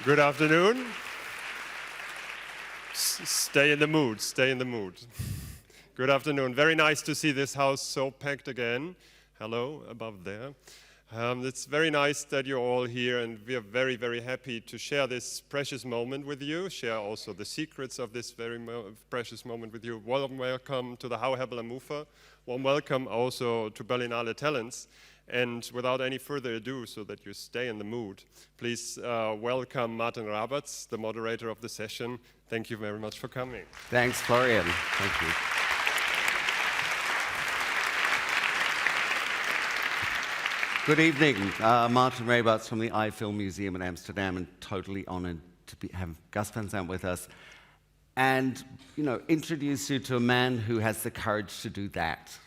Good afternoon. Stay in the mood, stay in the mood. Good afternoon. Very nice to see this house so packed again. Hello, above there. It's very nice that you're all here, and we are very, very happy to share this precious moment with you, share also the secrets of this very precious moment with you. Warm welcome to the Hau Hebel am Ufer. Warm welcome also to Berlinale Talents. And without any further ado, so that you stay in the mood, please welcome Martin Rabatz, the moderator of the session. Thank you very much for coming. Thanks, Florian. Thank you. Good evening. Martin Rabatz from the iFilm Museum in Amsterdam, and totally honored to have Gus Van Sant with us. And, introduce you to a man who has the courage to do that.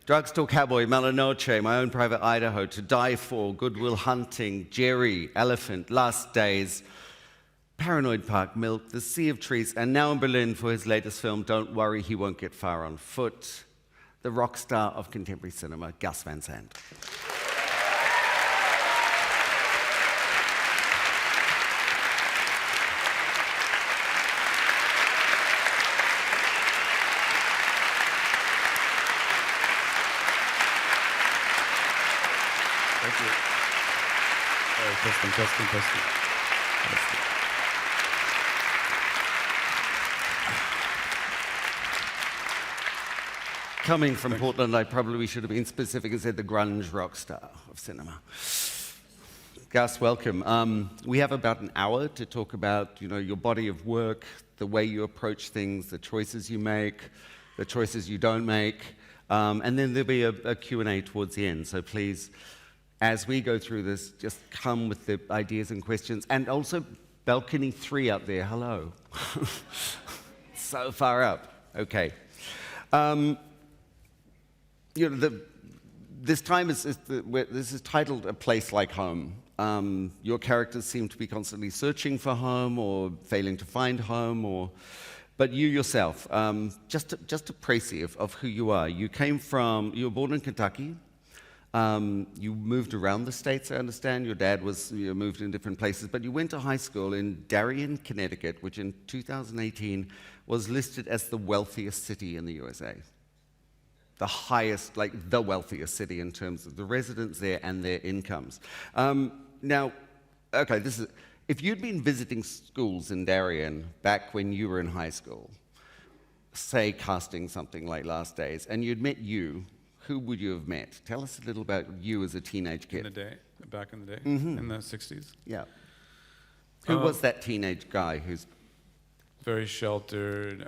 Drugstore Cowboy, Malinoche, My Own Private Idaho, To Die For, Good Will Hunting, Jerry, Elephant, Last Days, Paranoid Park, Milk, The Sea of Trees, and now in Berlin for his latest film, Don't Worry, He Won't Get Far on Foot, the rock star of contemporary cinema, Gus Van Sant. Testing. Coming from Portland, I probably should have been specific and said the grunge rock star of cinema. Gus, welcome. We have about an hour to talk about, your body of work, the way you approach things, the choices you make, the choices you don't make, and then there'll be a Q&A towards the end. So please, as we go through this, just come with the ideas and questions. And also, balcony 3 up there, hello. So far up, okay. This time this is titled A Place Like Home. Your characters seem to be constantly searching for home or failing to find home, but you yourself, just a précis of who you are. You were born in Kentucky. You moved around the States, I understand. Your dad moved in different places, but you went to high school in Darien, Connecticut, which in 2018 was listed as the wealthiest city in the USA. The highest, the wealthiest city in terms of the residents there and their incomes. Now, okay, if you'd been visiting schools in Darien back when you were in high school, say casting something like Last Days, and you'd met you, who would you have met? Tell us a little about you as a teenage kid. Back in the day, Mm-hmm. in the 60s. Yeah. Who was that teenage guy who's... Very sheltered.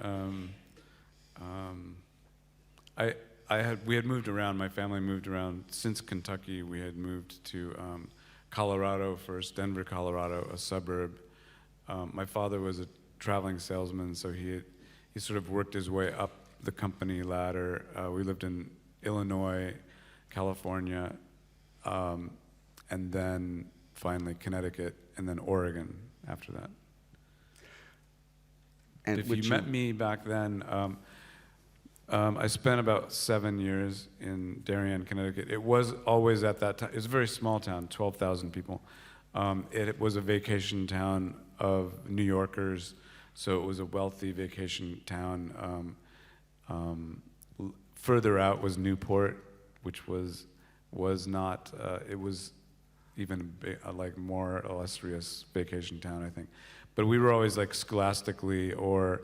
We had moved around, my family moved around. Since Kentucky, we had moved to Colorado first, Denver, Colorado, a suburb. My father was a traveling salesman, so he sort of worked his way up the company ladder. We lived in Illinois, California, and then finally Connecticut, and then Oregon after that. And if you met me back then, I spent about 7 years in Darien, Connecticut. It was always at that time, it was a very small town, 12,000 people. It was a vacation town of New Yorkers, so it was a wealthy vacation town. Further out was Newport, which was was not. It was even like more illustrious vacation town, I think. But we were always like scholastically, or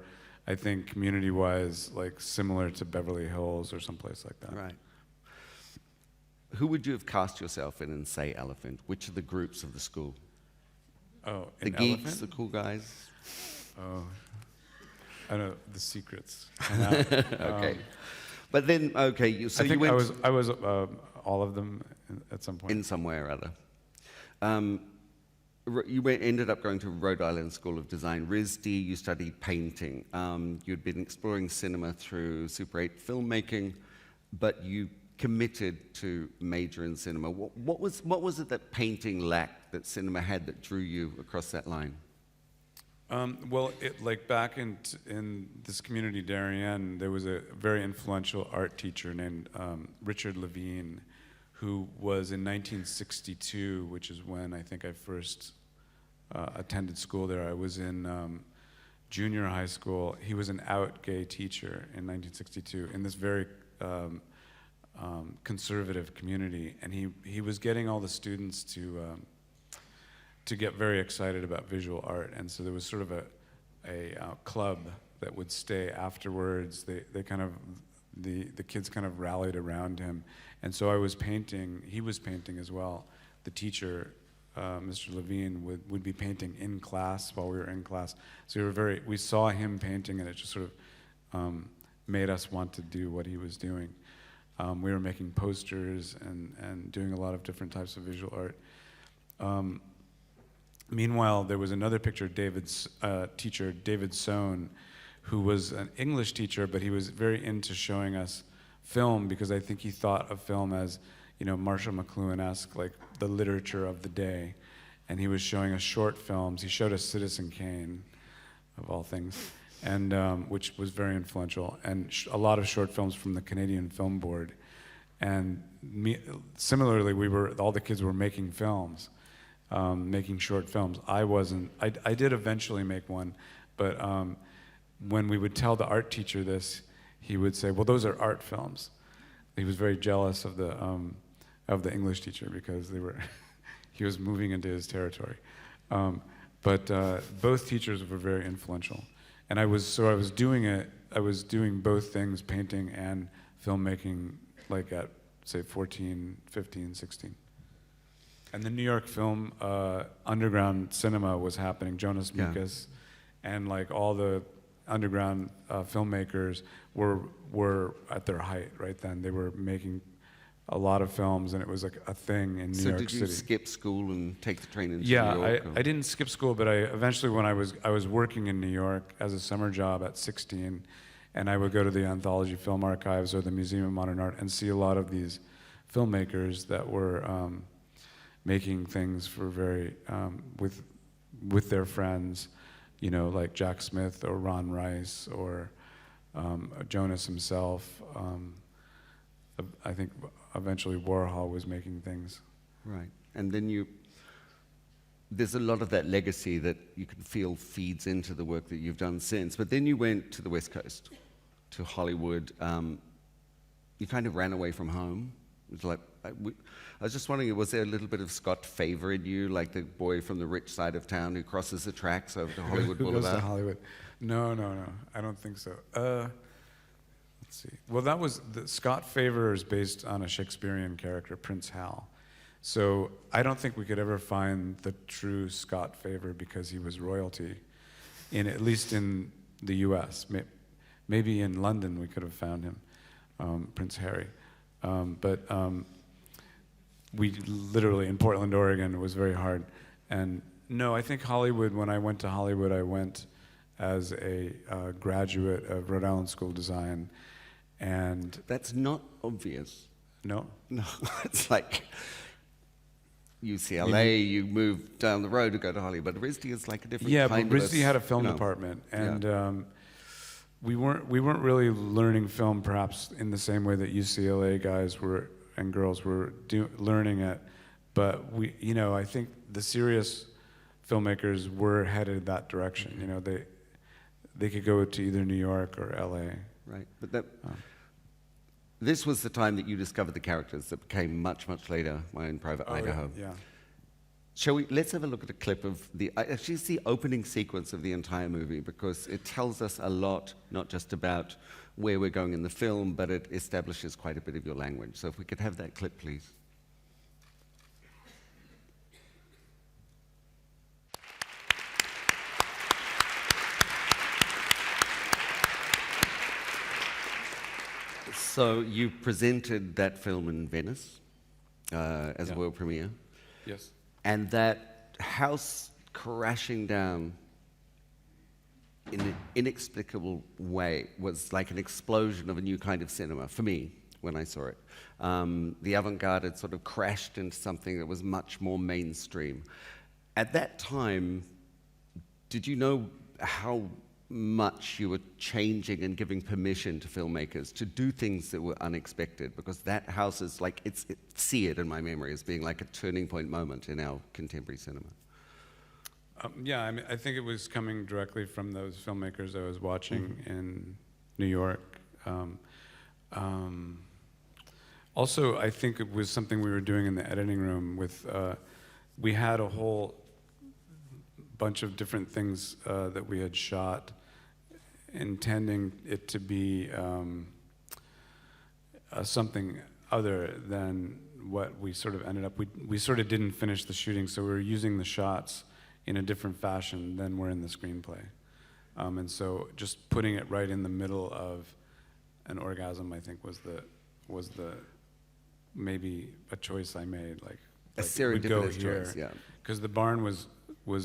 I think community-wise, like similar to Beverly Hills or someplace like that. Right. Who would you have cast yourself in Say Elephant? Which of the groups of the school? Oh, The geeks, the cool guys? Oh, I know, the secrets. Okay. But then, okay, so I think you went... I was all of them at some point. In some way or other. Ended up going to Rhode Island School of Design, RISD. You studied painting. You'd been exploring cinema through Super 8 filmmaking, but you committed to major in cinema. What was it that painting lacked that cinema had that drew you across that line? Well, like back in this community, Darien, there was a very influential art teacher named Richard Levine, who was in 1962, which is when I think I first attended school there. I was in junior high school. He was an out gay teacher in 1962 in this very conservative community, and he was getting all the students to get very excited about visual art, and so there was sort of a club that would stay afterwards. They kind of the kids kind of rallied around him, and so I was painting. He was painting as well. The teacher, Mr. Levine, would be painting in class while we were in class. So we saw him painting, and it just sort of made us want to do what he was doing. We were making posters and doing a lot of different types of visual art. Meanwhile, there was another teacher, David Sohn, who was an English teacher, but he was very into showing us film, because I think he thought of film as, Marshall McLuhan-esque, like the literature of the day. And he was showing us short films. He showed us Citizen Kane, of all things, and which was very influential, and a lot of short films from the Canadian Film Board. And similarly, all the kids were making films. Making short films. I wasn't. I did eventually make one, but when we would tell the art teacher this, he would say, "Well, those are art films." He was very jealous of the English teacher, because he was moving into his territory. But both teachers were very influential, and I was doing both things, painting and filmmaking, like at say 14, 15, 16. And the New York film underground cinema was happening. Jonas Mekas and like all the underground filmmakers were at their height right then. They were making a lot of films, and it was like a thing in New York City. So did you skip school and take the train into New Yeah, York? I didn't skip school, but eventually when I was working in New York as a summer job at 16, and I would go to the Anthology Film Archives or the Museum of Modern Art and see a lot of these filmmakers that were making things for very with their friends, like Jack Smith or Ron Rice or Jonas himself. I think eventually Warhol was making things. Right, and then there's a lot of that legacy that you can feel feeds into the work that you've done since. But then you went to the West Coast, to Hollywood. You kind of ran away from home. It was like, I was just wondering, was there a little bit of Scott favor in you, like the boy from the rich side of town who crosses the tracks over to Hollywood Boulevard? Who goes to Hollywood? No, I don't think so. Let's see. Well, Scott Favor is based on a Shakespearean character, Prince Hal. So I don't think we could ever find the true Scott Favor, because he was royalty, at least in the U.S. Maybe in London we could have found him, Prince Harry. But we literally, in Portland, Oregon, it was very hard. And no, I think Hollywood, when I went to Hollywood, I went as a graduate of Rhode Island School of Design. And that's not obvious. No? No, it's like UCLA, you move down the road to go to Hollywood. But RISD is like a different kind of... Yeah, but RISD had a film department. And we weren't really learning film perhaps in the same way that UCLA guys were and girls were learning it, but I think the serious filmmakers were headed that direction. They could go to either New York or LA. Right, but this was the time that you discovered the characters that became much, much later My Own Private Idaho. Yeah. Let's have a look at a clip of actually it's the opening sequence of the entire movie, because it tells us a lot, not just about where we're going in the film, but it establishes quite a bit of your language. So if we could have that clip, please. So you presented that film in Venice as a world premiere. Yes. And that house crashing down in an inexplicable way was like an explosion of a new kind of cinema for me when I saw it. The avant-garde had sort of crashed into something that was much more mainstream. At that time, did you know how much you were changing and giving permission to filmmakers to do things that were unexpected? Because that house is like, see it in my memory as being like a turning point moment in our contemporary cinema. Yeah, I mean, I think it was coming directly from those filmmakers I was watching in New York. Also, I think it was something we were doing in the editing room with, we had a whole bunch of different things that we had shot, intending it to be something other than what we sort of ended up. We sort of didn't finish the shooting, so we were using the shots in a different fashion than were in the screenplay. And so just putting it right in the middle of an orgasm, I think, was the maybe a choice I made. Like A serendipitous choice, yeah. Because the barn was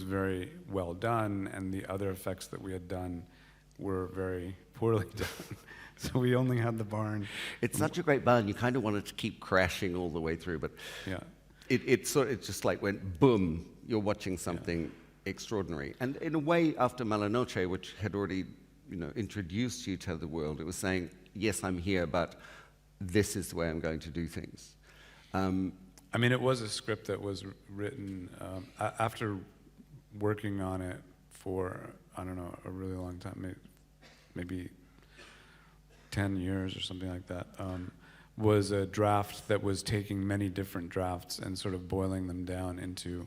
very well done, and the other effects that we had done were very poorly done. So we only had the barn. It's such a great barn. You kind of wanted to keep crashing all the way through, but yeah, it just like went boom. You're watching something extraordinary. And in a way, after Malanoche, which had already, introduced you to the world, it was saying, yes, I'm here, but this is the way I'm going to do things. I mean, it was a script that was written after working on it for, I don't know, a really long time, maybe 10 years or something like that, was a draft that was taking many different drafts and sort of boiling them down into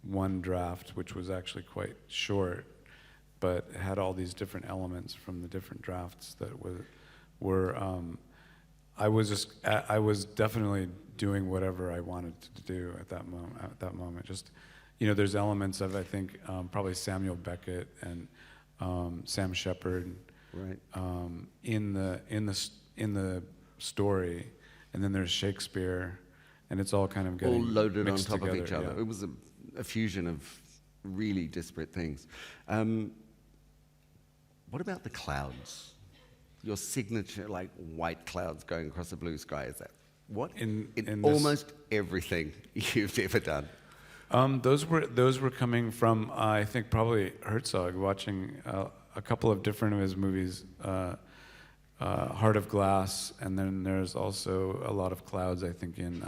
one draft, which was actually quite short, but had all these different elements from the different drafts that were I was definitely doing whatever I wanted to do at that moment. Just, there's elements of, I think, probably Samuel Beckett and Sam Shepard, right, in the story, and then there's Shakespeare, and it's all kind of getting all loaded on mixed top together, of each other. yeah. It was a fusion of really disparate things. What about the clouds? Your signature, like white clouds going across a blue sky, is that what? In almost everything you've ever done. Those were coming from, I think, probably Herzog, watching a couple of different of his movies, Heart of Glass, and then there's also a lot of clouds, I think, in...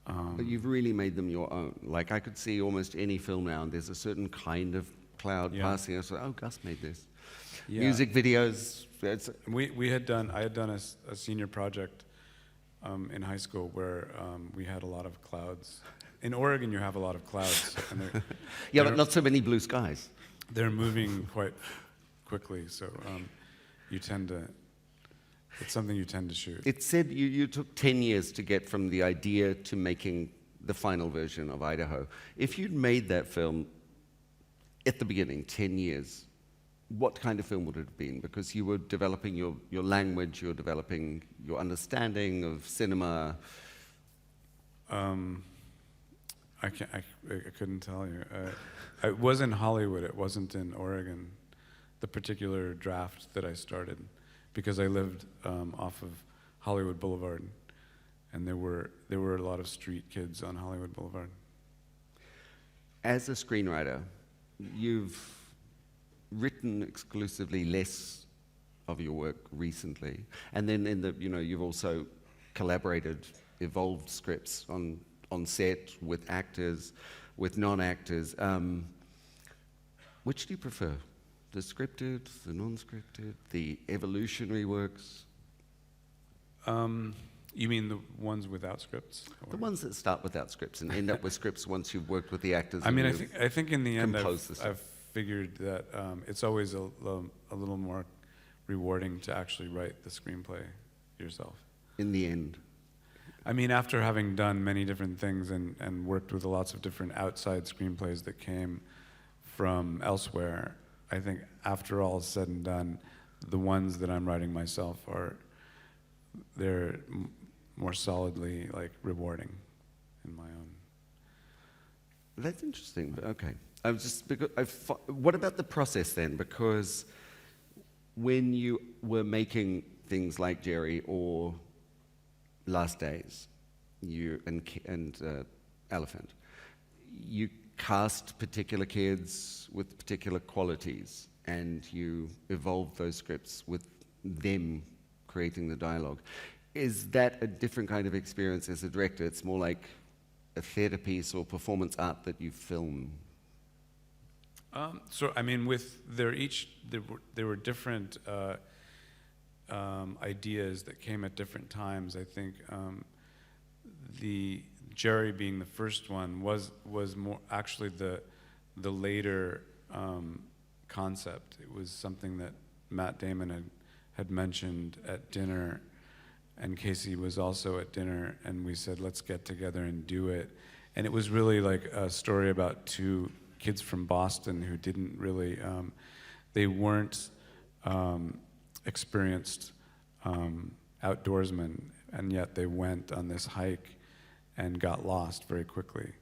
But you've really made them your own. Like, I could see almost any film now, and there's a certain kind of cloud passing. I was like, oh, Gus made this. Yeah. Music videos. I had done a senior project in high school where we had a lot of clouds. In Oregon, you have a lot of clouds. And yeah, but not so many blue skies. They're moving quite quickly, so it's something you tend to shoot. It said you took 10 years to get from the idea to making the final version of Idaho. If you'd made that film at the beginning, 10 years, what kind of film would it have been? Because you were developing your language, you were developing your understanding of cinema. I couldn't tell you. It was in Hollywood. It wasn't in Oregon, the particular draft that I started, because I lived off of Hollywood Boulevard, and there were a lot of street kids on Hollywood Boulevard. As a screenwriter, you've written exclusively less of your work recently, and then you've also collaborated, evolved scripts on set with actors, with non-actors. Which do you prefer? The scripted, the non-scripted, the evolutionary works? You mean the ones without scripts? The ones that start without scripts and end up with scripts once you've worked with the actors. I mean, I think in the end, composed the I've figured that it's always a little more rewarding to actually write the screenplay yourself. In the end. I mean, after having done many different things and worked with lots of different outside screenplays that came from elsewhere, I think after all is said and done, the ones that I'm writing myself they're more solidly like rewarding in my own. That's interesting. Okay. What about the process then? Because when you were making things like Jerry or Last Days, and Elephant, you cast particular kids with particular qualities, and you evolved those scripts with them creating the dialogue. Is that a different kind of experience as a director? It's more like a theater piece or performance art that you film. So I mean, there were different ideas that came at different times. I think the Jerry being the first one was more actually the later concept. It was something that Matt Damon had mentioned at dinner, and Casey was also at dinner, and we said, let's get together and do it. And it was really like a story about two kids from Boston who didn't really, they weren't experienced outdoorsmen, and yet they went on this hike and got lost very quickly.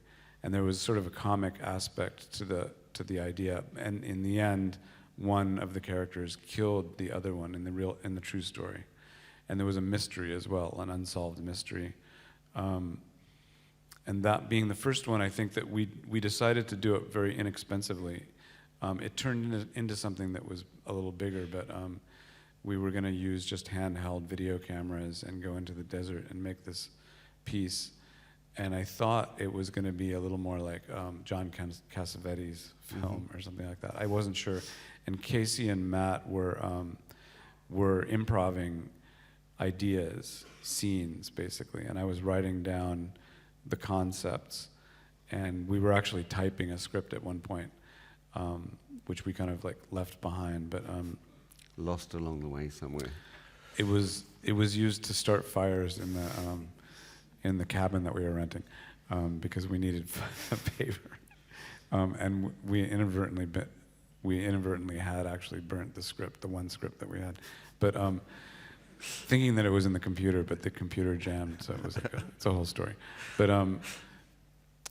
And there was sort of a comic aspect to the idea. And in the end, one of the characters killed the other one in the true story. And there was a mystery as well, an unsolved mystery. And that being the first one, I think that we decided to do it very inexpensively. It turned into something that was a little bigger, but we were going to use just handheld video cameras and go into the desert and make this piece. And I thought it was going to be a little more like John Cassavetes' film or something like that. I wasn't sure. And Casey and Matt were improvising ideas, scenes, basically. And I was writing down the concepts. And we were actually typing a script at one point, which we kind of like left behind. But lost along the way somewhere. It was used to start fires in the cabin that we were renting, because we needed paper, and we inadvertently had actually burnt the script, the one script that we had, but thinking that it was in the computer, but the computer jammed, so it was like it's a whole story. But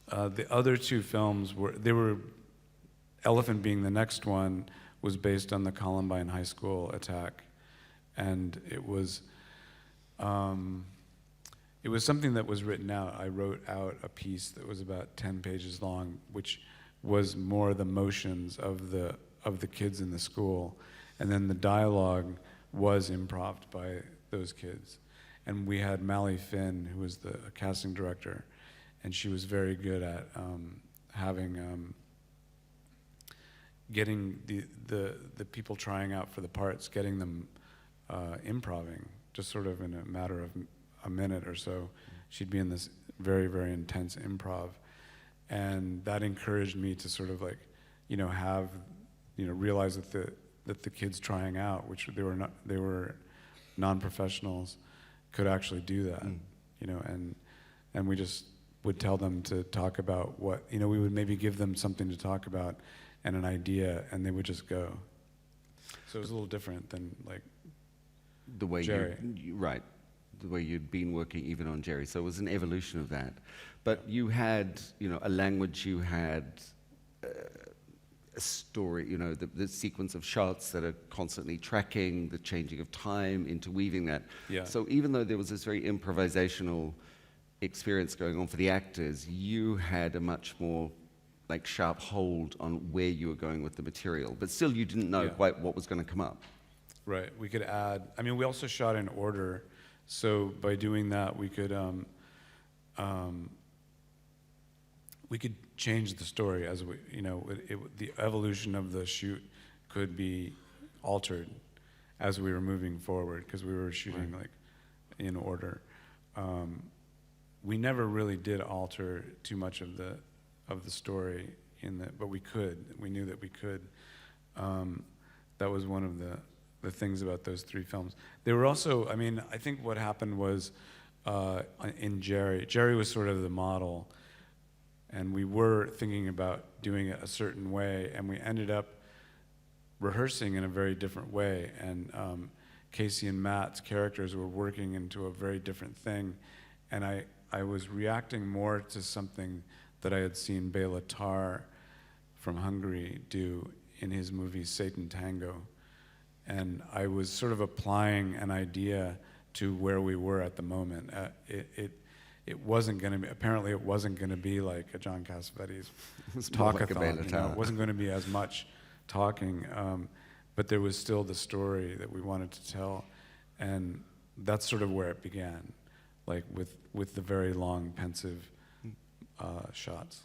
the other two films were Elephant being the next one was based on the Columbine high school attack, and it was something that was written out. I wrote out a piece that was about 10 pages long, which was more the motions of the kids in the school, and then the dialogue was improv'd by those kids. And we had Mally Finn, who was the casting director, and she was very good at getting the people trying out for the parts, getting them improvising, just sort of in a matter of a minute or so. She'd be in this very, very intense improv, and that encouraged me to sort of like, realize that the kids trying out, which they were non-professionals, could actually do that, and we just would tell them to talk about what, we would maybe give them something to talk about and an idea, and they would just go. So it was a little different than like the way Jerry. Right. The way you'd been working even on Jerry. So it was an evolution of that. But you had, a language, you had a story, the sequence of shots that are constantly tracking, the changing of time, interweaving that. Yeah. So even though there was this very improvisational experience going on for the actors, you had a much more like sharp hold on where you were going with the material. But still you didn't know quite what was going to come up. Right. We could add, we also shot in order. So by doing that, we could change the story as the evolution of the shoot could be altered as we were moving forward, because we were shooting like in order. We never really did alter too much of the story but we could. We knew that we could. That was one of the things about those 3 films. They were also, I mean, I think what happened was in Jerry was sort of the model, and we were thinking about doing it a certain way, and we ended up rehearsing in a very different way, and Casey and Matt's characters were working into a very different thing, and I was reacting more to something that I had seen Béla Tarr from Hungary do in his movie Satan Tango, and I was sort of applying an idea to where we were at the moment. It wasn't going to be, apparently it wasn't going to be like a John Cassavetes talkathon, you know? It wasn't going to be as much talking, but there was still the story that we wanted to tell, and that's sort of where it began, like with the very long, pensive shots.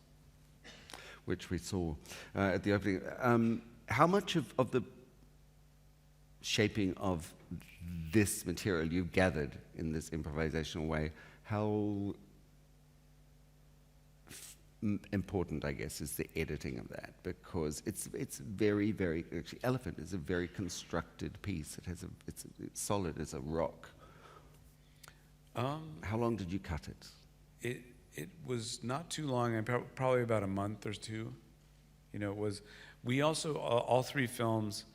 Which we saw at the opening. How much of the shaping of this material you've gathered in this improvisational way, how important, I guess, is the editing of that? Because it's very, very, actually, Elephant is a very constructed piece. It's solid as a rock. How long did you cut it? It was not too long, probably about a month or 2. You know, it was, we also, all 3 films,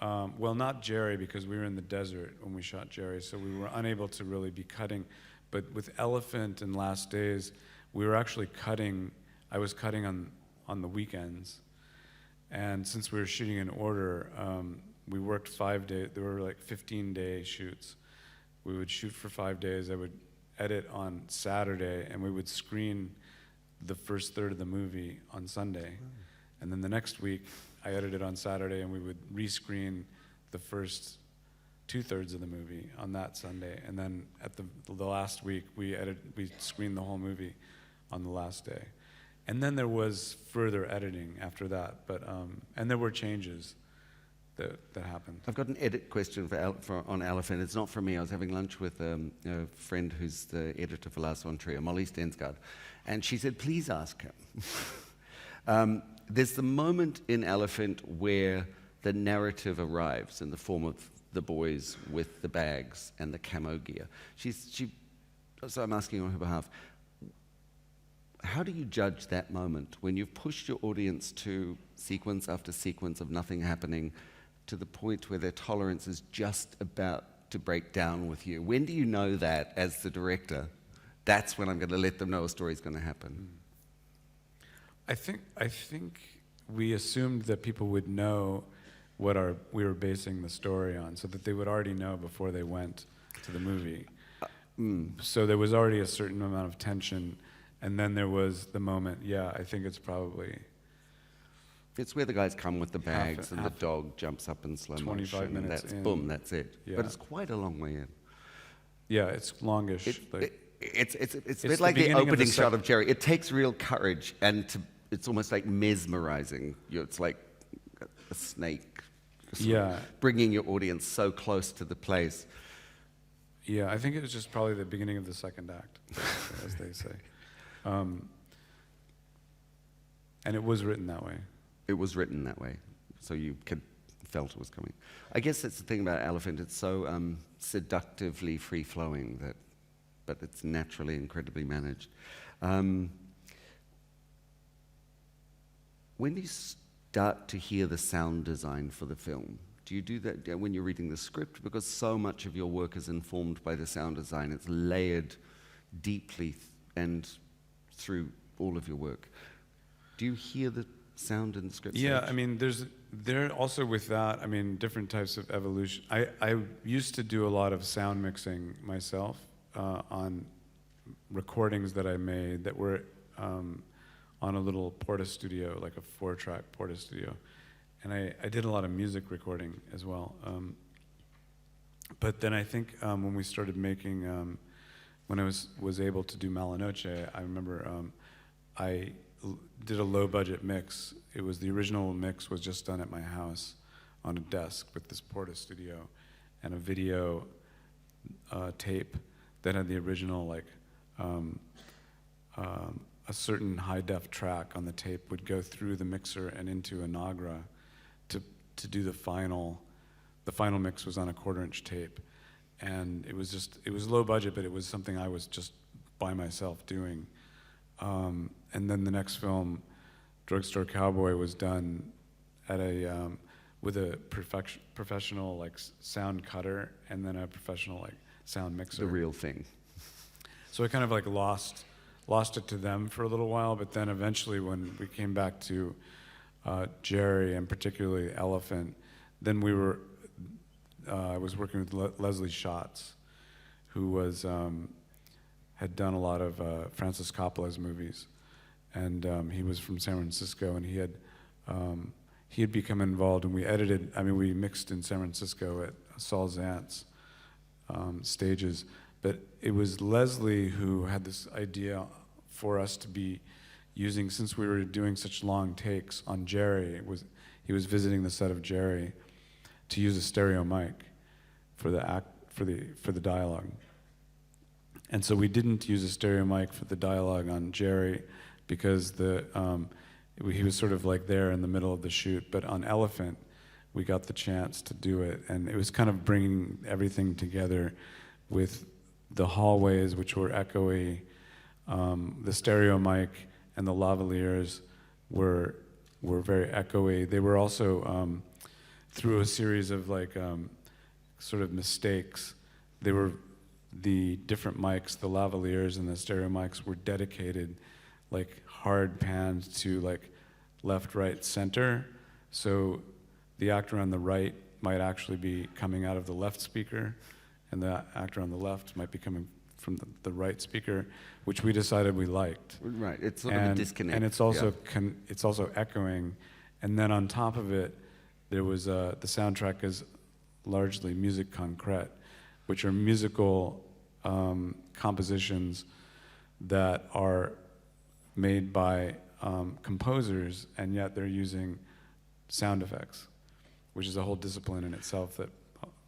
well, not Jerry, because we were in the desert when we shot Jerry, so we were unable to really be cutting. But with Elephant and Last Days, we were actually cutting, I was cutting on the weekends. And since we were shooting in order, we worked 5 days, there were like 15-day shoots. We would shoot for 5 days, I would edit on Saturday, and we would screen the first third of the movie on Sunday. And then the next week, I edited on Saturday, and we would rescreen the first 2/3 of the movie on that Sunday. And then at the last week, we screened the whole movie on the last day. And then there was further editing after that, but and there were changes that happened. I've got an edit question on Elephant. It's not from me. I was having lunch with a friend who's the editor for Lars von Trier, Molly Stensgaard, and she said, please ask him. There's the moment in Elephant where the narrative arrives in the form of the boys with the bags and the camo gear. So I'm asking on her behalf, how do you judge that moment when you've pushed your audience to sequence after sequence of nothing happening to the point where their tolerance is just about to break down with you? When do you know that, as the director, that's when I'm going to let them know a story's going to happen? I think we assumed that people would know what we were basing the story on, so that they would already know before they went to the movie. So there was already a certain amount of tension, and then there was the moment, I think it's probably... It's where the guys come with the bags and the dog jumps up in slow 25 motion. minutes That's in. Boom, that's it. Yeah. But it's quite a long way in. Yeah, it's longish. It's a bit like the opening shot of Jerry. It takes real courage, and it's almost like mesmerizing. It's like a snake. Bringing your audience so close to the place. Yeah, I think it was just probably the beginning of the second act, as they say. And it was written that way. It was written that way, so you felt it was coming. I guess that's the thing about Elephant. It's so seductively free-flowing but it's naturally incredibly managed. When do you start to hear the sound design for the film? Do you do that when you're reading the script? Because so much of your work is informed by the sound design. It's layered deeply and through all of your work. Do you hear the sound in the script? Yeah, I mean, there also with that, I mean, different types of evolution. I used to do a lot of sound mixing myself on recordings that I made that were on a little Porta studio, like a 4-track Porta studio. And I did a lot of music recording as well. But then I think when we started making, when I was able to do Malanoche, I remember I did a low-budget mix. It was the original mix was just done at my house on a desk with this Porta studio and a video tape that had the original, like, a certain high-def track on the tape would go through the mixer and into a Nagra to do the final mix was on a 1/4-inch tape. And it was low budget, but it was something I was just by myself doing. And then the next film, Drugstore Cowboy, was done at with a professional like sound cutter and then a professional like sound mixer. The real thing. So I kind of like lost it to them for a little while, but then eventually when we came back to Jerry and particularly Elephant, then I was working with Leslie Schatz, who was had done a lot of Francis Coppola's movies, and he was from San Francisco, and he had become involved, and we mixed in San Francisco at Saul Zant's stages, but it was Leslie who had this idea for us to be using, since we were doing such long takes on Jerry, he was visiting the set of Jerry, to use a stereo mic for the dialogue. And so we didn't use a stereo mic for the dialogue on Jerry because he was sort of like there in the middle of the shoot, but on Elephant, we got the chance to do it, and it was kind of bringing everything together with the hallways, which were echoey, the stereo mic and the lavaliers were very echoey. They were also, through a series of like sort of mistakes, the different mics, the lavaliers and the stereo mics were dedicated like hard pans to like left, right, center. So the actor on the right might actually be coming out of the left speaker, and the actor on the left might be coming from the right speaker, which we decided we liked. Right, it's sort of a disconnect. And it's also it's also echoing, and then on top of it, there was the soundtrack is largely musique concrète, which are musical compositions that are made by composers, and yet they're using sound effects, which is a whole discipline in itself that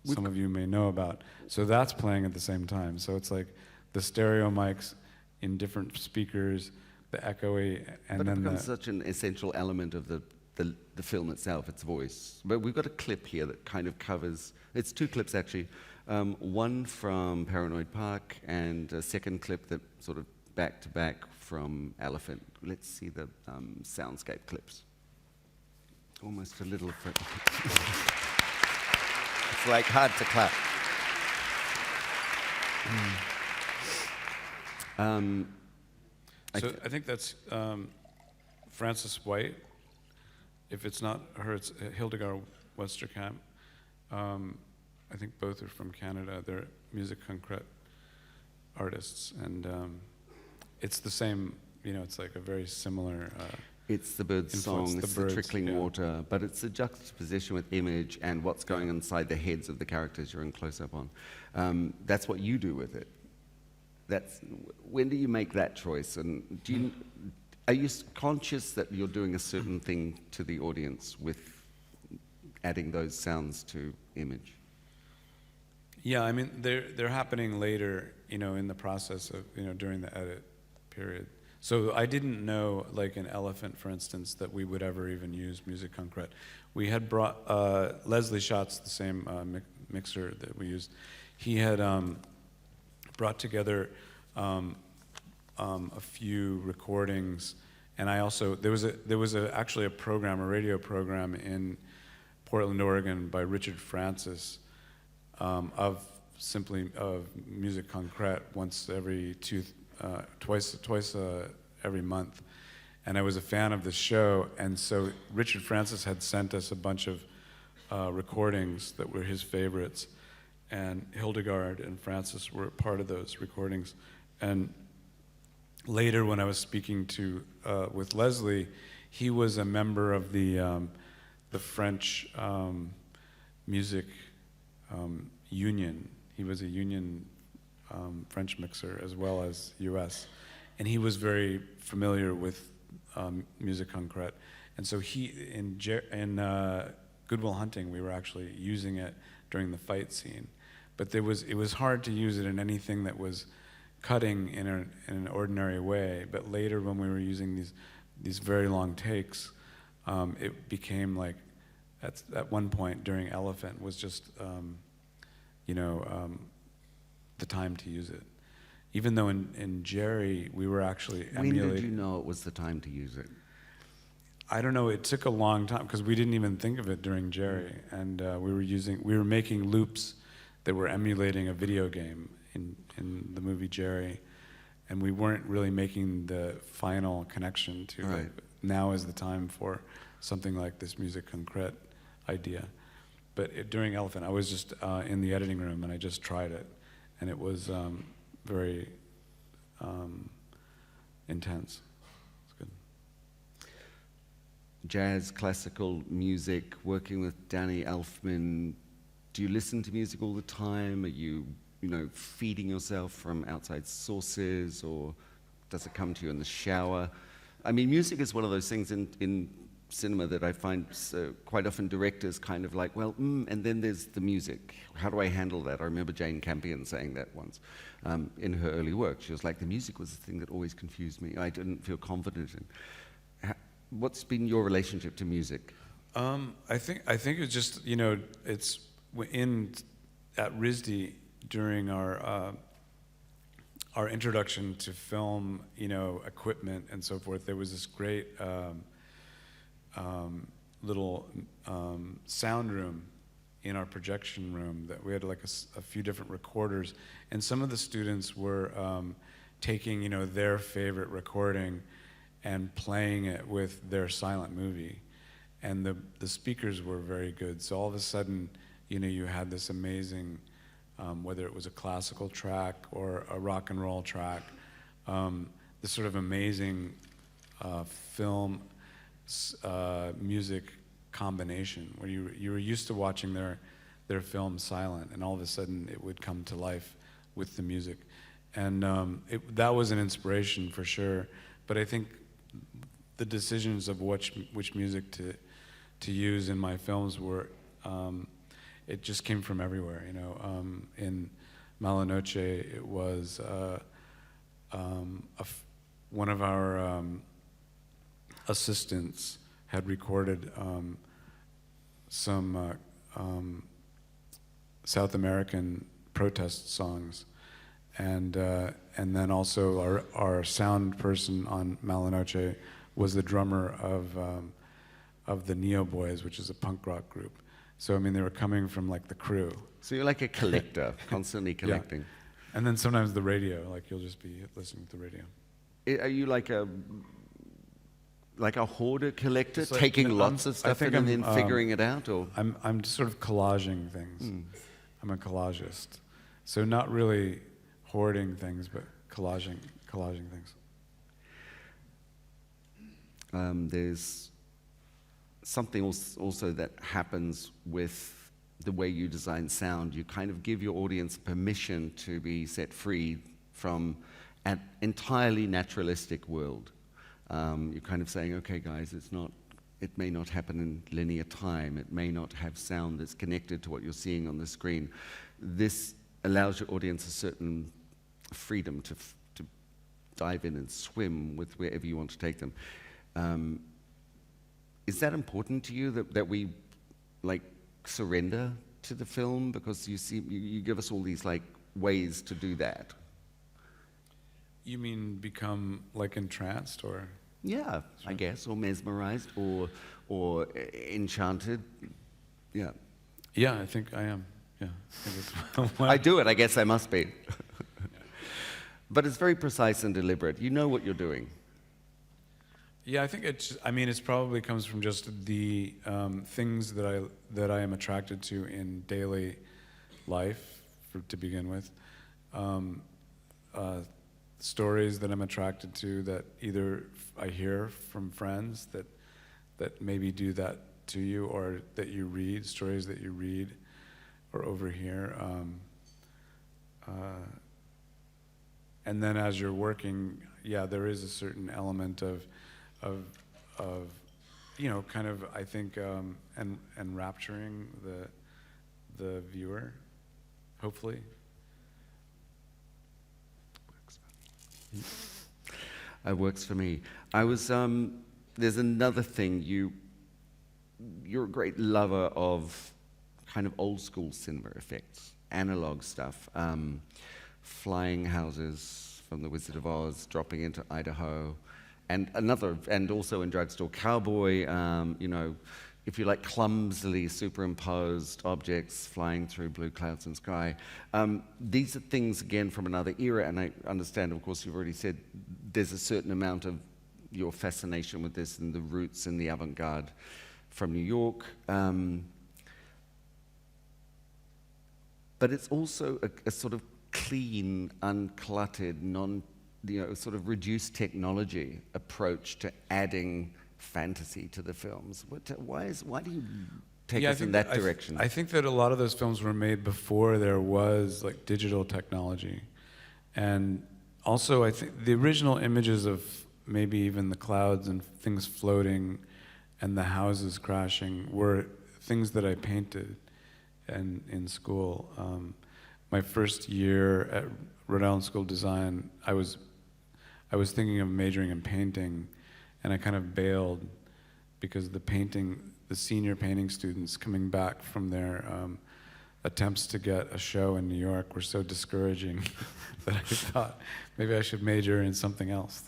some of you may know about. So that's playing at the same time. So it's like the stereo mics in different speakers, the echoey, and but then it becomes such an essential element of the film itself, its voice. But we've got a clip here that kind of covers, it's 2 clips actually, one from Paranoid Park and a second clip that sort of back to back from Elephant. Let's see the soundscape clips. Almost a little bit. It's like hard to clap. I think that's Frances White. If it's not her, it's Hildegard Westerkamp. I think both are from Canada. They're musique concrète artists, and it's the same. It's like a very similar. It's the bird's influence, song, the it's birds, the trickling yeah. water, but it's a juxtaposition with image and what's going inside the heads of the characters you're in close-up on. That's what you do with it. When do you make that choice? And are you conscious that you're doing a certain thing to the audience with adding those sounds to image? Yeah, I mean, they're happening later, in the process of, during the edit period. So I didn't know, like in Elephant, for instance, that we would ever even use musique concrète. We had brought Leslie Schatz, the same mixer that we used. He had brought together a few recordings, and I also there was actually a radio program in Portland, Oregon, by Richard Francis of musique concrète twice every month, and I was a fan of the show, and so Richard Francis had sent us a bunch of recordings that were his favorites, and Hildegard and Francis were part of those recordings. And later, when I was speaking with Leslie, he was a member of the French music union. He was a union French mixer as well as U.S., and he was very familiar with musique concrète. And so in Good Will Hunting, we were actually using it during the fight scene. but it was hard to use it in anything that was cutting in an ordinary way. But later, when we were using these very long takes, it became like, at one point during Elephant was just, the time to use it. Even though in Jerry, we were actually emulating. When did you know it was the time to use it? I don't know, it took a long time, because we didn't even think of it during Jerry. And we were making loops that were emulating a video game in the movie Jerry. And we weren't really making the final connection to right. Now is the time for something like this musique concrète idea. But during Elephant, I was just in the editing room and I just tried it. And it was very intense. It's good. Jazz, classical music, working with Danny Elfman. Do you listen to music all the time? Are you, feeding yourself from outside sources, or does it come to you in the shower? I mean, music is one of those things in cinema that I find quite often directors kind of like, well, and then there's the music. How do I handle that? I remember Jane Campion saying that once in her early work. She was like, the music was the thing that always confused me. I didn't feel confident in. What's been your relationship to music? I think it's just, it's at RISD during our introduction to film, equipment and so forth. There was this great little sound room in our projection room that we had like a few different recorders, and some of the students were taking their favorite recording and playing it with their silent movie, and the speakers were very good. So all of a sudden, you had this amazing, whether it was a classical track or a rock and roll track, this sort of amazing film music combination where you were used to watching their film silent, and all of a sudden it would come to life with the music, and that was an inspiration for sure. But I think the decisions of which music to use in my films were, it just came from everywhere. In Mala Noche, it was one of our assistants had recorded some South American protest songs, and then also our sound person on Mala Noche was the drummer of the Neo Boys, which is a punk rock group. So I mean, they were coming from like the crew. So you're like a collector, constantly collecting. Yeah. And then sometimes the radio, like you'll just be listening to the radio. Are you like a hoarder collector, Like, taking lots of stuff in and then figuring it out, or? I'm just sort of collaging things. I'm a collagist, so not really hoarding things, but collaging things. There's something also that happens with the way you design sound. You kind of give your audience permission to be set free from an entirely naturalistic world. You're kind of saying, okay, guys, it may not happen in linear time. It may not have sound that's connected to what you're seeing on the screen. This allows your audience a certain freedom to dive in and swim with wherever you want to take them. Is that important to you, that we like surrender to the film, because you give us all these like ways to do that? You mean become like entranced, or? Yeah, I guess, or mesmerized, or enchanted. Yeah. Yeah, I think I am. Yeah. I do it. I guess I must be. But it's very precise and deliberate. You know what you're doing. Yeah, I think it probably comes from just the things that I am attracted to in daily life, to begin with. Stories that I'm attracted to that either I hear from friends that maybe do that to you, or that you read, stories that you read or overhear. And then as you're working, yeah, there is a certain element of kind of, I think, enrapturing the viewer. hopefully. It works for me. I was, there's another thing, you're a great lover of kind of old school cinema effects, analog stuff, flying houses from The Wizard of Oz, dropping into Idaho, and also in Drugstore Cowboy, you know, if you like, clumsily superimposed objects flying through blue clouds and sky. These are things, again, from another era, and I understand, of course, you've already said there's a certain amount of your fascination with this and the roots in the avant-garde from New York. But it's also a sort of clean, uncluttered, sort of reduced technology approach to adding fantasy to the films. Why do you take us in that direction? I think that a lot of those films were made before there was like digital technology. And also I think the original images of maybe even the clouds and things floating and the houses crashing were things that I painted in school. My first year at Rhode Island School of Design, I was thinking of majoring in painting, and I kind of bailed because the senior painting students coming back from their attempts to get a show in New York were so discouraging that I thought maybe I should major in something else.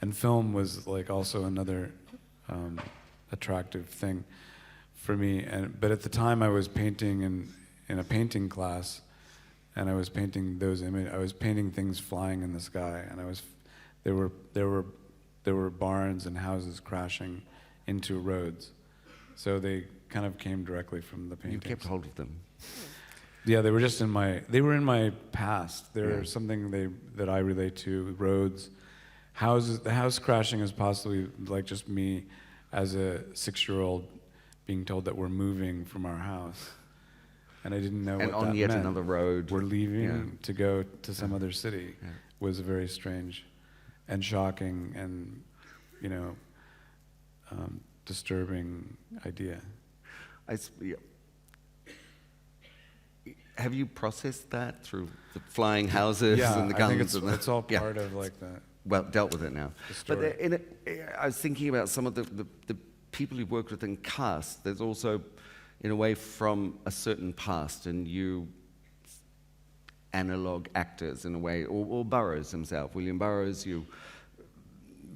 And film was like also another attractive thing for me. But at the time, I was painting in a painting class, and I was painting those images. I was painting things flying in the sky, and there were barns and houses crashing into roads. So they kind of came directly from the paintings. You kept hold of them. Yeah, they were just in my past. They're something that I relate to. Roads, houses. The house crashing is possibly like just me as a 6-year-old being told that we're moving from our house. And I didn't know what that meant. And on yet another road. We're leaving to go to some other city. Yeah. Was very strange and shocking and, disturbing idea. Have you processed that through the flying houses and the guns? I think it's all part of like that. Well, dealt with it now. But I was thinking about some of the people you've worked with in cast. There's also, in a way, from a certain past, and you analog actors in a way, or Burroughs himself. William Burroughs, you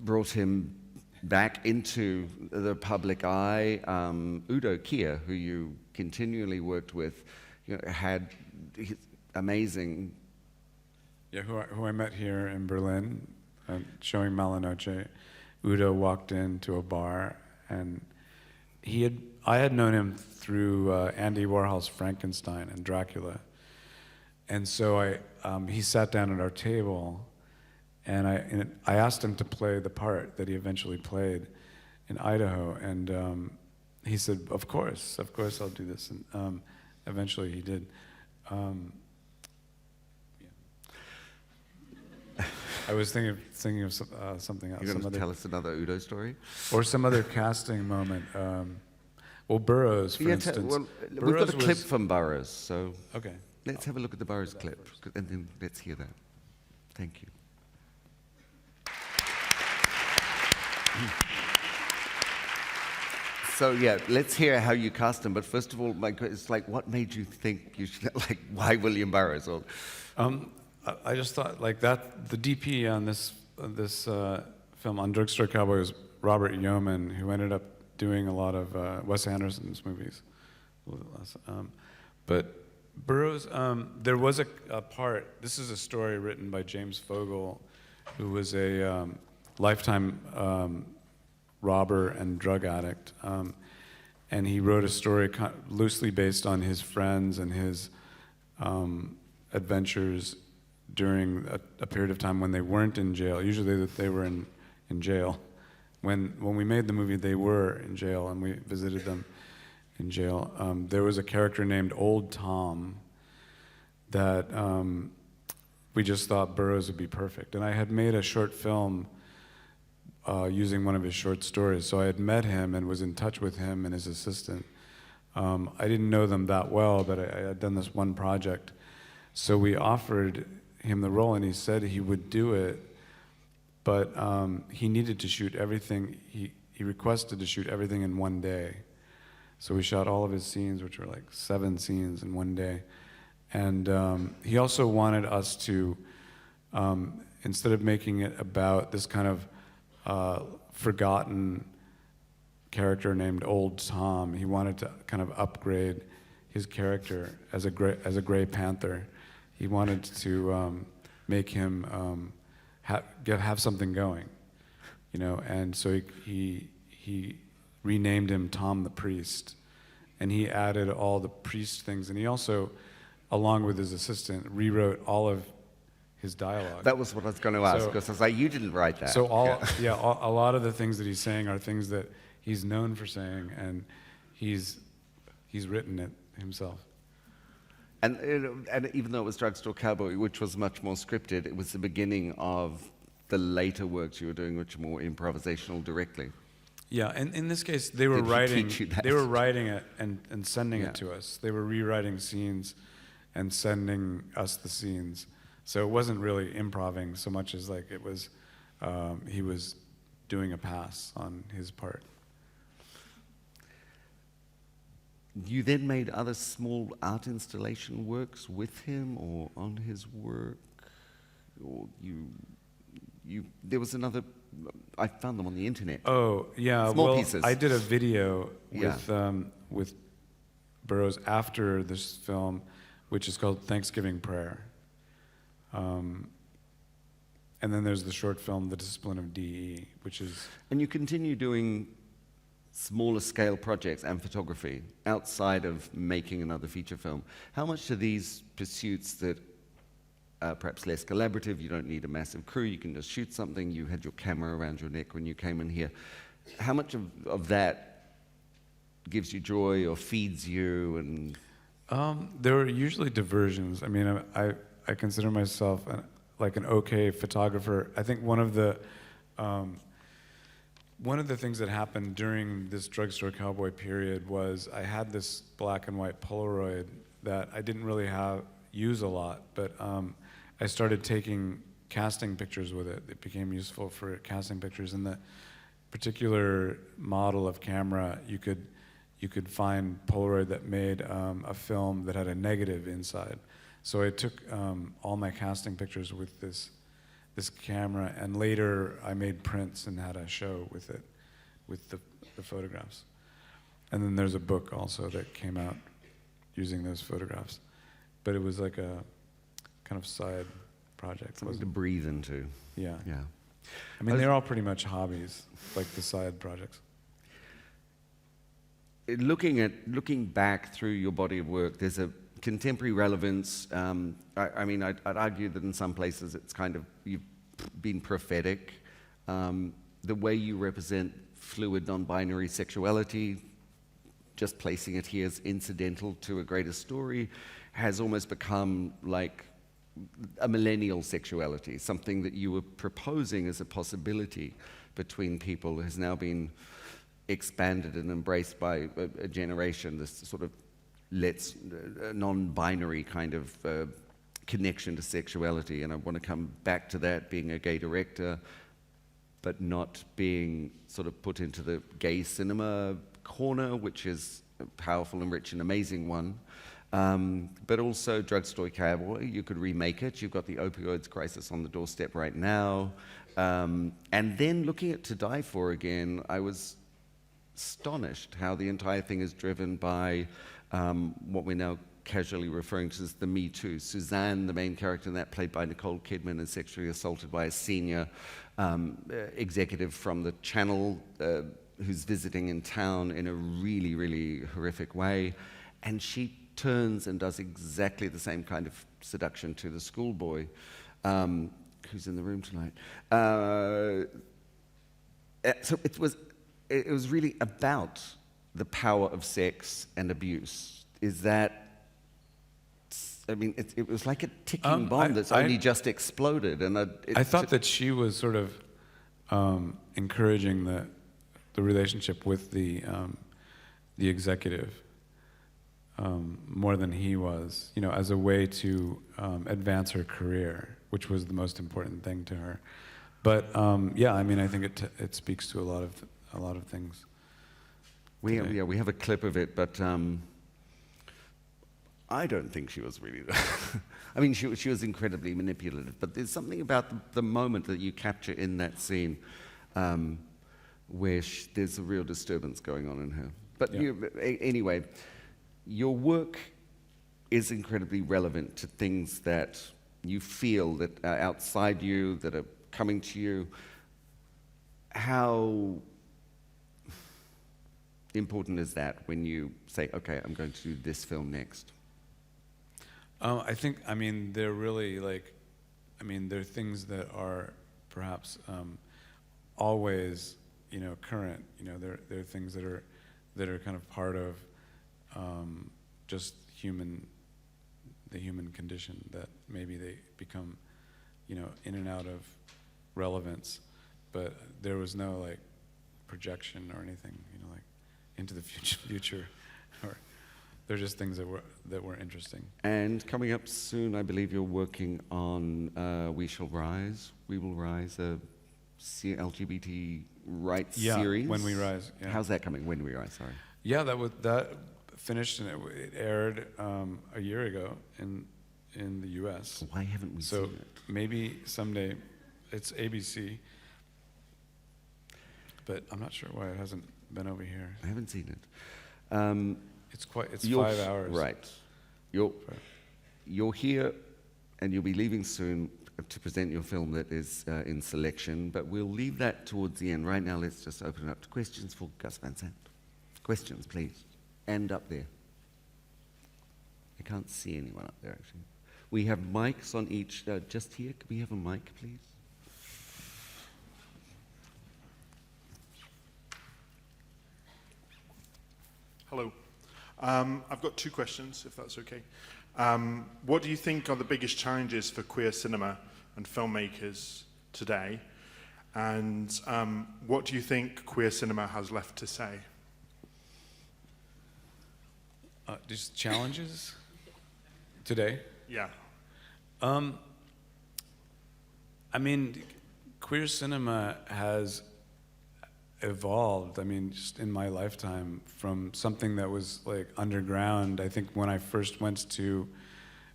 brought him back into the public eye. Udo Kier, who you continually worked with, had his amazing... Yeah, who I met here in Berlin, showing Malinoche. Udo walked into a bar, and I had known him through Andy Warhol's Frankenstein and Dracula. And so he sat down at our table, and I asked him to play the part that he eventually played in Idaho, and he said, of course I'll do this, and eventually he did. I was thinking of something else. You're going to tell us another Udo story? Or some other casting moment. Well, Burroughs, for instance. We've got a clip from Burroughs, so... Okay. Let's have a look at the Burroughs clip, and then let's hear that. Thank you. So yeah, let's hear how you cast him. But first of all, it's like, what made you think you should, why William Burroughs? Or, I just thought like that. The DP on this film on Drugstore Cowboy was Robert Yeoman, who ended up doing a lot of Wes Anderson's movies. But Burroughs, there was a part, this is a story written by James Fogle, who was a lifetime robber and drug addict. And he wrote a story loosely based on his friends and his adventures during a period of time when they weren't in jail. Usually they were in jail. When we made the movie, they were in jail, and we visited them in jail. There was a character named Old Tom that we just thought Burroughs would be perfect. And I had made a short film using one of his short stories. So I had met him and was in touch with him and his assistant. I didn't know them that well, but I had done this one project. So we offered him the role, and he said he would do it, but he needed to shoot everything. He requested to shoot everything in one day. So we shot all of his scenes, which were like 7 scenes in one day. And he also wanted us to, instead of making it about this kind of forgotten character named Old Tom, he wanted to kind of upgrade his character as a Gray Panther. He wanted to make him have something going, you know. And so he renamed him Tom the Priest, and he added all the priest things, and he also, along with his assistant, rewrote all of his dialogue. That was what I was going to ask, because I was like, you didn't write that. So a lot of the things that he's saying are things that he's known for saying, and he's written it himself. And even though it was Drugstore Cowboy, which was much more scripted, it was the beginning of the later works you were doing, which were more improvisational directly. Yeah, and in this case, they were Did he writing. teach you that? They were writing it and sending Yeah. it to us. They were rewriting scenes and sending us the scenes. So it wasn't really improving so much as like it was. He was doing a pass on his part. You then made other small art installation works with him or on his work, or there was another. I found them on the internet. Oh yeah, Small pieces. I did a video Yeah. with Burroughs after this film, which is called Thanksgiving Prayer. And then there's the short film, The Discipline of D.E., which is... And you continue doing smaller scale projects and photography outside of making another feature film. How much do these pursuits that are perhaps less collaborative, you don't need a massive crew, you can just shoot something, you had your camera around your neck when you came in here, how much of that gives you joy or feeds you? And there are usually diversions. I mean, I consider myself like an okay photographer. I think one of the things that happened during this Drugstore Cowboy period was I had this black and white Polaroid that I didn't really use a lot, but I started taking casting pictures with it. It became useful for casting pictures. In the particular model of camera, you could find Polaroid that made a film that had a negative inside. So I took all my casting pictures with this camera, and later I made prints and had a show with it, with the photographs. And then there's a book also that came out using those photographs. But it was like a kind of side project. Something to breathe into. Yeah. Yeah. I mean, they're all pretty much hobbies, like the side projects. Looking back through your body of work, there's a contemporary relevance. I mean, I'd argue that in some places it's kind of, you've been prophetic. The way you represent fluid, non-binary sexuality, just placing it here as incidental to a greater story, has almost become like a millennial sexuality. Something that you were proposing as a possibility between people has now been expanded and embraced by a generation, this sort of non-binary kind of connection to sexuality. And I want to come back to that, being a gay director, but not being sort of put into the gay cinema corner, which is a powerful and rich and amazing one. But also Drugstore Cowboy, you could remake it. You've got the opioids crisis on the doorstep right now. And then looking at To Die For again, I was astonished how the entire thing is driven by what we're now casually referring to as the Me Too. Suzanne, the main character in that, played by Nicole Kidman, is sexually assaulted by a senior executive from the channel who's visiting in town in a really, really horrific way. And she turns and does exactly the same kind of seduction to the schoolboy who's in the room tonight. So it was really about the power of sex and abuse. Is that, I mean, it was like a ticking bomb that's only just exploded. And I thought that she was sort of encouraging the relationship with the executive. more than he was, as a way to advance her career, which was the most important thing to her. But yeah, I mean, I think it speaks to a lot of things. We have a clip of it, but I don't think she was really. I mean, she was incredibly manipulative. But there's something about the moment that you capture in that scene where there's a real disturbance going on in her. But anyway, your work is incredibly relevant to things that you feel that are outside you, that are coming to you. How important is that when you say, okay, I'm going to do this film next? I think, I mean, they're really they're things that are perhaps always, current. They're things that are kind of part of just the human condition, that maybe they become, in and out of relevance. But there was no projection or anything, into the future, or they're just things that were interesting. And coming up soon, I believe you're working on We Will Rise, a LGBT rights series. When We Rise. Yeah. How's that coming? When We Rise, sorry. Yeah, that finished, and it aired a year ago in the U.S. Why haven't we seen it? So maybe someday. It's ABC, but I'm not sure why it hasn't been over here. I haven't seen it. It's 5 hours. Right. You're here, and you'll be leaving soon to present your film that is in selection, but we'll leave that towards the end. Right now, let's just open it up to questions for Gus Van Sant. Questions, please. And up there. I can't see anyone up there, actually. We have mics on each, just here. Could we have a mic, please? Hello. I've got 2 questions, if that's okay. What do you think are the biggest challenges for queer cinema and filmmakers today? And what do you think queer cinema has left to say? Just challenges today? Yeah. I mean, queer cinema has evolved, just in my lifetime, from something that was underground. I think when I first went to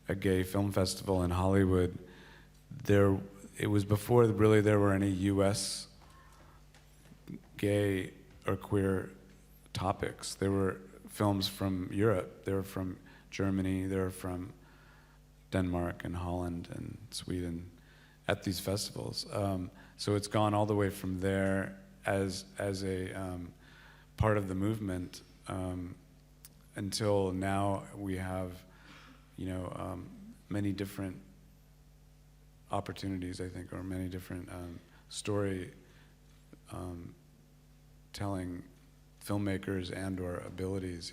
a gay film festival in Hollywood, it was before really there were any US gay or queer topics. There were films from Europe, they were from Germany, they were from Denmark and Holland and Sweden at these festivals. So it's gone all the way from there as a part of the movement until now. We have many different opportunities, I think, or many different story telling filmmakers and or abilities,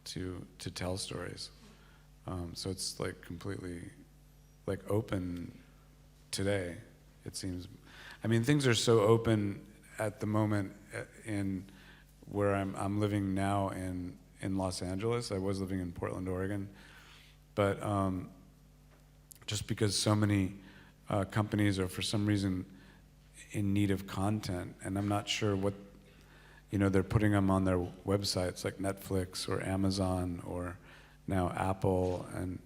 to tell stories. So it's completely open today, it seems. Things are so open at the moment in where I'm living now in Los Angeles. I was living in Portland, Oregon, but just because so many companies are for some reason in need of content, and I'm not sure what they're putting them on their websites like Netflix or Amazon or now Apple and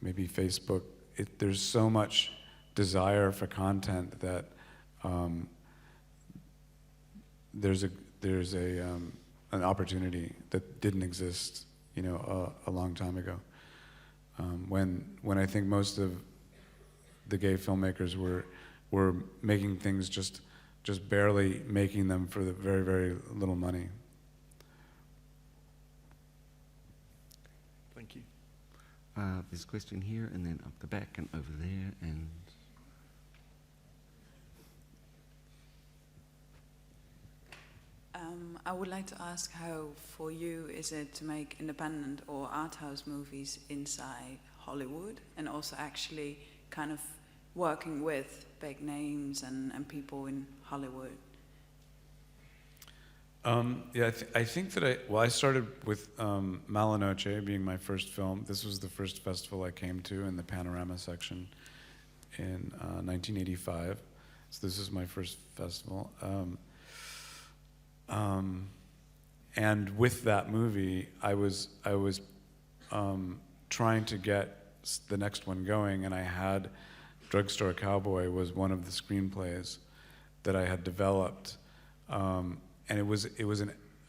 maybe Facebook. There's so much desire for content that there's an opportunity that didn't exist, a long time ago. When I think most of the gay filmmakers were making things just barely making them for the very, very little money. Thank you. There's a question here, and then up the back, and over there, and... I would like to ask how, for you, is it to make independent or art house movies inside Hollywood, and also actually kind of working with big names and people in Hollywood? Yeah, I think that I started with Malinoche being my first film. This was the first festival I came to in the Panorama section in 1985. So this is my first festival. And with that movie, I was trying to get the next one going, and I had Drugstore Cowboy was one of the screenplays that I had developed. And it was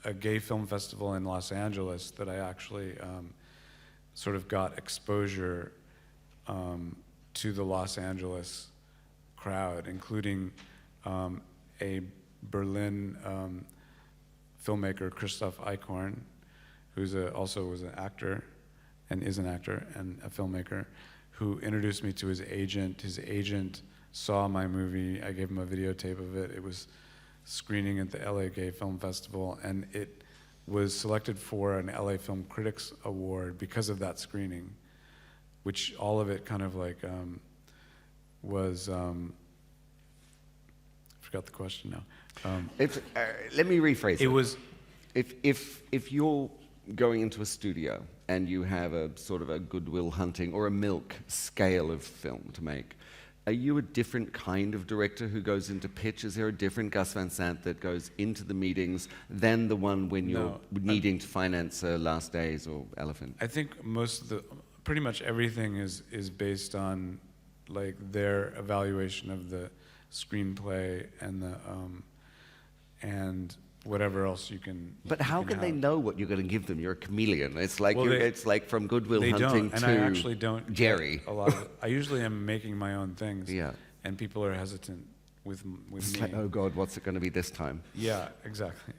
a gay film festival in Los Angeles that I actually sort of got exposure to the Los Angeles crowd, including a Berlin filmmaker, Christoph Eichhorn, who's also was an actor and is an actor and a filmmaker, who introduced me to his agent. His agent saw my movie. I gave him a videotape of it. It was screening at the LA Gay Film Festival, and it was selected for an LA Film Critics Award because of that screening, which all of it kind of like was, I forgot the question now. Let me rephrase it. It was, if you're going into a studio and you have a sort of a Goodwill Hunting or a Milk scale of film to make, are you a different kind of director who goes into pitch? Is there a different Gus Van Sant that goes into the meetings than the one when you're needing to finance Last Days or Elephant? I think pretty much everything is based on like their evaluation of the screenplay and the and whatever else you can. But how can they know what you're going to give them? You're a chameleon. It's like it's like from Goodwill they Hunting don't, to and I actually don't Jerry. A lot of it. I usually am making my own things. Yeah. And people are hesitant with It's me. like, oh God, what's it going to be this time? Yeah, exactly.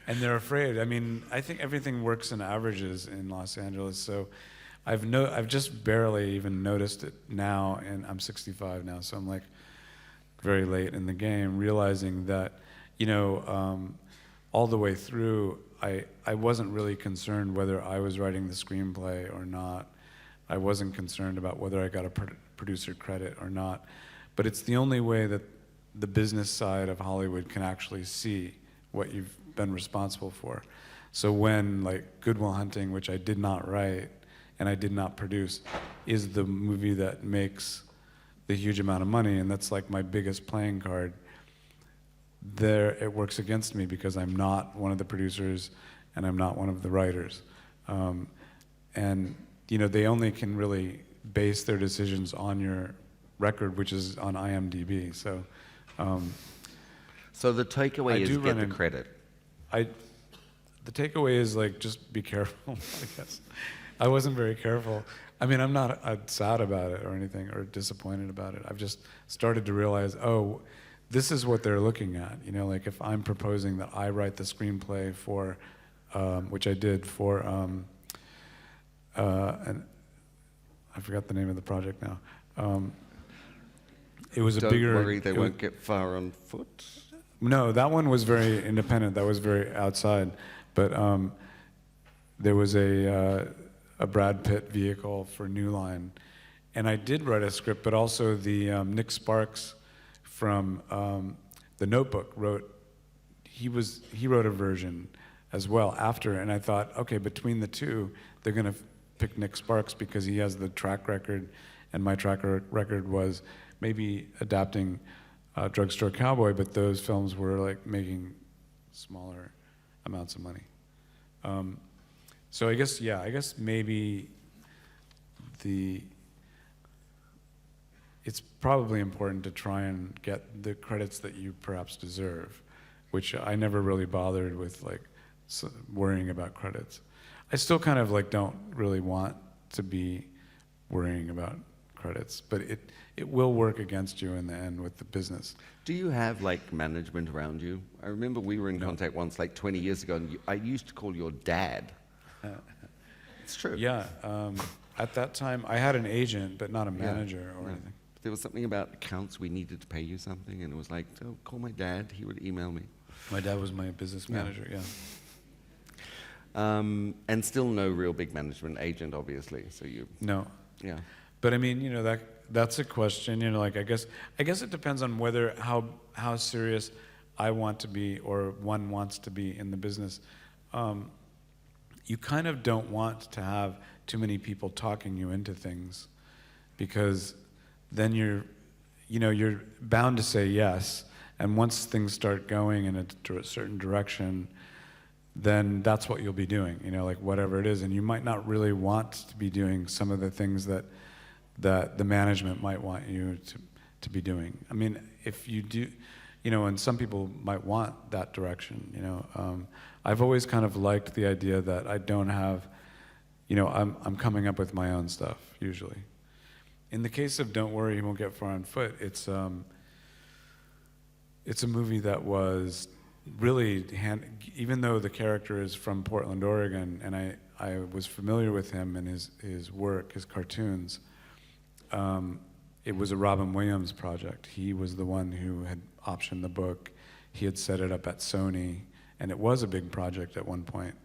And they're afraid. I mean, I think everything works in averages in Los Angeles. So I've just barely even noticed it now, and I'm 65 now, so I'm like very late in the game, realizing that, you know, all the way through, I wasn't really concerned whether I was writing the screenplay or not. I wasn't concerned about whether I got a producer credit or not. But it's the only way that the business side of Hollywood can actually see what you've been responsible for. So when, like, Good Will Hunting, which I did not write and I did not produce, is the movie that makes the huge amount of money, and that's like my biggest playing card, there it works against me because I'm not one of the producers and I'm not one of the writers. And, you know, they only can really base their decisions on your record, which is on IMDb. So the takeaway is get the credit. The takeaway is, like, just be careful, I guess. I wasn't very careful. I mean, I'm not sad about it or anything or disappointed about it. I've just started to realize, oh, this is what they're looking at. You know, like if I'm proposing that I write the screenplay for, which I did for, and I forgot the name of the project now. It was a bigger. Don't worry, they won't get far on foot. No, that one was very independent. That was very outside. But there was a Brad Pitt vehicle for New Line, and I did write a script. But also the Nick Sparks from The Notebook wrote a version as well after, and I thought, okay, between the two, they're gonna pick Nick Sparks because he has the track record, and my track record was maybe adapting Drugstore Cowboy, but those films were like making smaller amounts of money. So I guess maybe it's probably important to try and get the credits that you perhaps deserve, which I never really bothered with, like, worrying about credits. I still kind of like don't really want to be worrying about credits, but it will work against you in the end with the business. Do you have like management around you? I remember we were in contact once, like 20 years ago, and I used to call your dad. It's true. Yeah, at that time I had an agent, but not a manager or anything. There was something about accounts, we needed to pay you something, and it was like, oh, call my dad, he would email me. My dad was my business manager, yeah. And still no real big management agent, obviously, so you... No. Yeah. But I mean, you know, that's a question, you know, like I guess it depends on how serious I want to be, or one wants to be in the business, you kind of don't want to have too many people talking you into things, because then you're bound to say yes, and once things start going in a certain direction, then that's what you'll be doing, like whatever it is, and you might not really want to be doing some of the things that the management might want you to be doing. I mean, if you do, and some people might want that direction, I've always kind of liked the idea that I don't have, I'm coming up with my own stuff, usually. In the case of Don't Worry, You Won't Get Far on Foot, it's a movie that was really, even though the character is from Portland, Oregon, and I was familiar with him and his work, his cartoons, it was a Robin Williams project. He was the one who had optioned the book. He had set it up at Sony, and it was a big project at one point.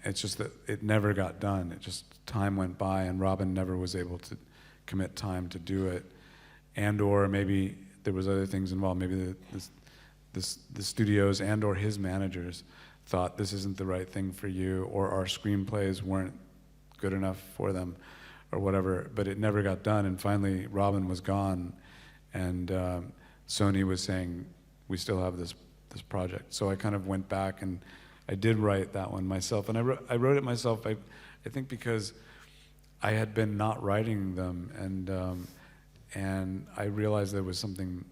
It's just that it never got done. It just, time went by, and Robin never was able to commit time to do it. And or maybe there was other things involved. Maybe the studios and or his managers thought this isn't the right thing for you, or our screenplays weren't good enough for them, or whatever, but it never got done. And finally, Robin was gone, and Sony was saying, we still have this project. So I kind of went back and I did write that one myself. And I wrote it myself, I think because I had been not writing them, and I realized there was something,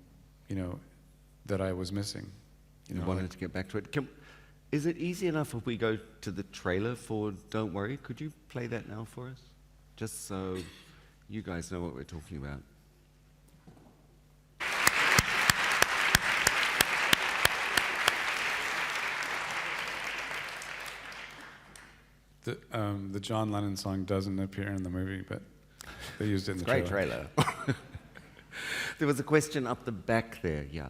that I was missing. You wanted to get back to it. Is it easy enough if we go to the trailer for Don't Worry? Could you play that now for us? Just so you guys know what we're talking about. The John Lennon song doesn't appear in the movie, but they used it in the Great trailer. There was a question up the back there, yeah.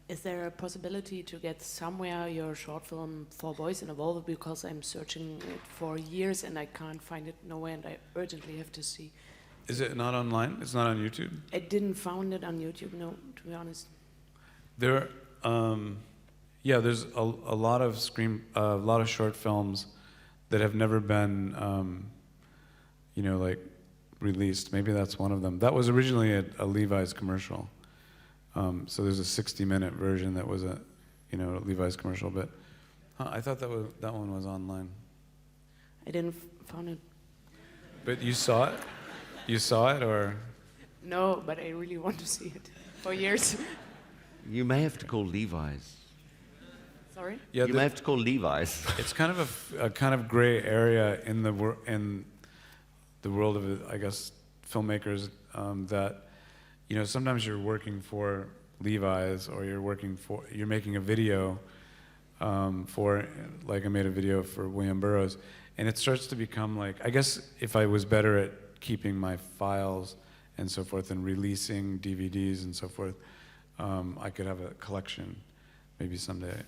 Is there a possibility to get somewhere your short film Four Boys in a Volvo, because I'm searching it for years and I can't find it nowhere, and I urgently have to see. Is it not online? It's not on YouTube? I didn't find it on YouTube, no, to be honest. There's a lot of short films that have never been, like released. Maybe that's one of them. That was originally a Levi's commercial. So there's a 60-minute version that was a Levi's commercial, but I thought that one was online. I didn't find it. But you saw it? You saw it, or? No, but I really want to see it for years. You may have to call Levi's. Sorry? Yeah, you may have to call Levi's. It's kind of a kind of gray area in the world of, I guess, filmmakers, that sometimes you're working for Levi's, or you're making a video for, like I made a video for William Burroughs, and it starts to become like, I guess if I was better at keeping my files and so forth and releasing DVDs and so forth, I could have a collection maybe someday.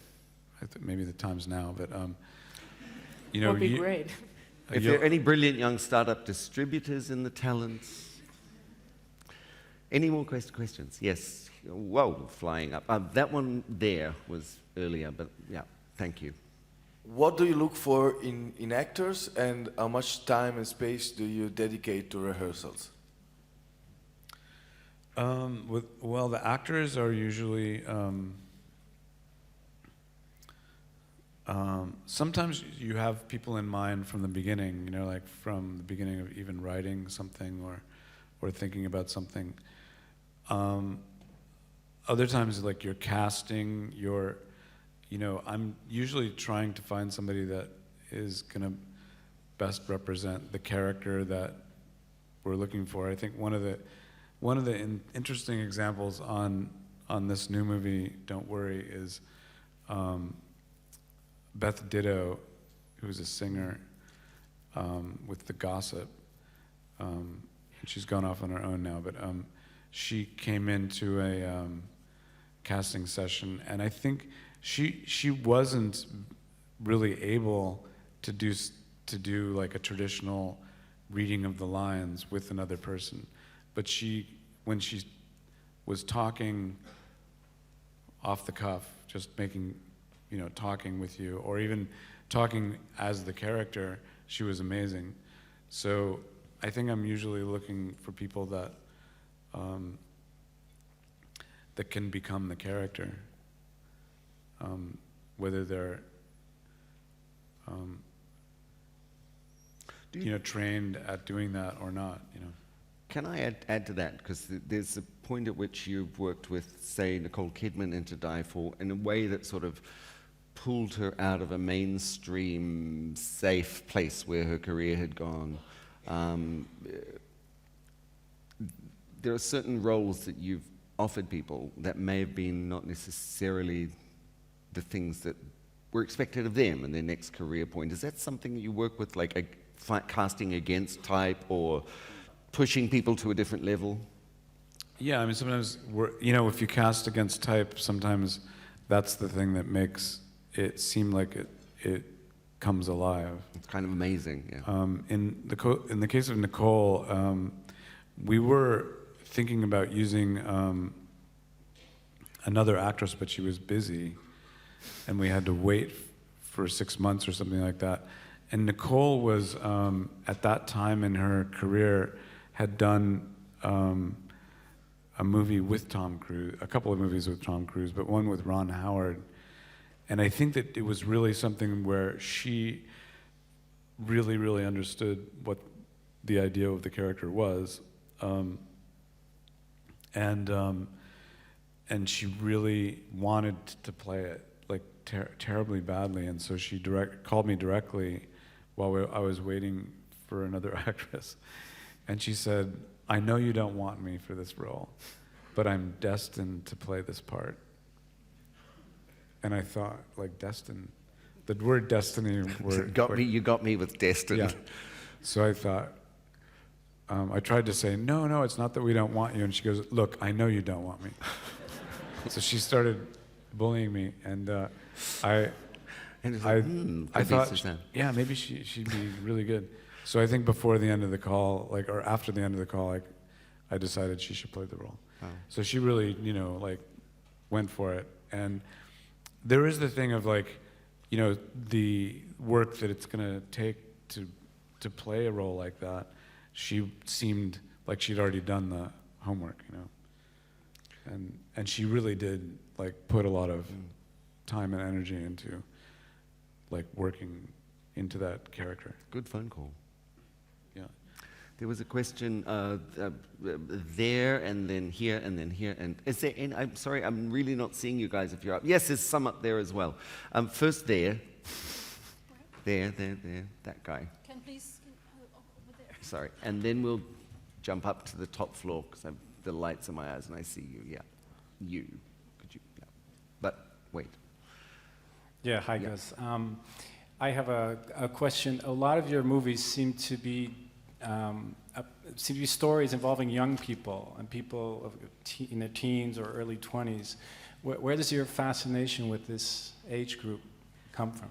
Maybe the time's now, but would be great. If there are any brilliant young startup distributors in the talents. Any more questions? Yes. Whoa, flying up. That one there was earlier, but yeah, thank you. What do you look for in actors, and how much time and space do you dedicate to rehearsals? Well, the actors are usually... sometimes you have people in mind from the beginning, like from the beginning of even writing something or thinking about something. Other times, like you're casting, I'm usually trying to find somebody that is going to best represent the character that we're looking for. I think one of the interesting examples on this new movie, Don't Worry, is Beth Ditto, who's a singer with The Gossip. She's gone off on her own now, but she came into a casting session, and I think she wasn't really able to do to do like a traditional reading of the lines with another person. But when she was talking off the cuff, just making, talking with you, or even talking as the character, she was amazing. So I think I'm usually looking for people that that can become the character, whether they're trained at doing that or not. Can I add to that? Because there's a point at which you've worked with, say, Nicole Kidman in To Die For in a way that sort of pulled her out of a mainstream, safe place where her career had gone. There are certain roles that you've offered people that may have been not necessarily the things that were expected of them in their next career point. Is that something that you work with, like casting against type or pushing people to a different level? Yeah, I mean, sometimes if you cast against type, sometimes that's the thing that makes it seem like it comes alive. It's kind of amazing, yeah. In the case of Nicole, we were thinking about using another actress, but she was busy, and we had to wait for 6 months or something like that. And Nicole was, at that time in her career, had done a movie with Tom Cruise, a couple of movies with Tom Cruise, but one with Ron Howard. And I think that it was really something where she really, really understood what the idea of the character was. And she really wanted to play it like terribly badly, and so she called me directly while I was waiting for another actress, and she said, "I know you don't want me for this role, but I'm destined to play this part." And I thought, like, destined, the word destiny You got me with destined. Yeah. So I thought, I tried to say, no, it's not that we don't want you. And she goes, "Look, I know you don't want me." So she started bullying me, and I thought, yeah, maybe she'd be really good. So I think before the end of the call, or after the end of the call, I decided she should play the role. Wow. So she really, went for it. And there is the thing of the work that it's going to take to play a role like that. She seemed like she'd already done the homework, and she really did put a lot of time and energy into working into that character. Good phone call. Yeah. There was a question there, and then here, and then here. And is there any, I'm sorry, I'm really not seeing you guys if you're up. Yes, there's some up there as well. First there. There, that guy. Can please, over there. Sorry. And then we'll jump up to the top floor, because the lights in my eyes, and I see you. Yeah. You. Could you? Yeah. But wait. Yeah, hi, Gus. I have a question. A lot of your movies seem to be stories involving young people and people in their teens or early 20s. Where does your fascination with this age group come from?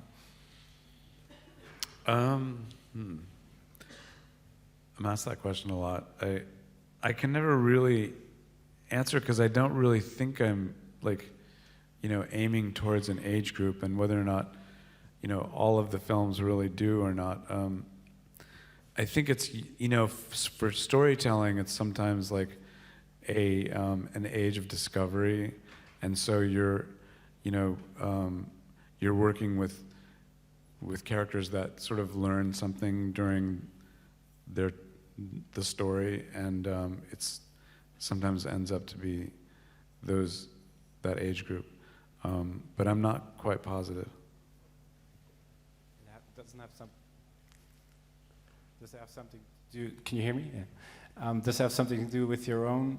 I'm asked that question a lot. I can never really answer because I don't really think I'm aiming towards an age group, and whether or not all of the films really do or not. I think it's for storytelling, it's sometimes like an age of discovery, and so you're working with characters that sort of learn something during the story, and it's sometimes ends up to be that age group, but I'm not quite positive. Does it have something to do? Can you hear me? Yeah. Does it have something to do with your own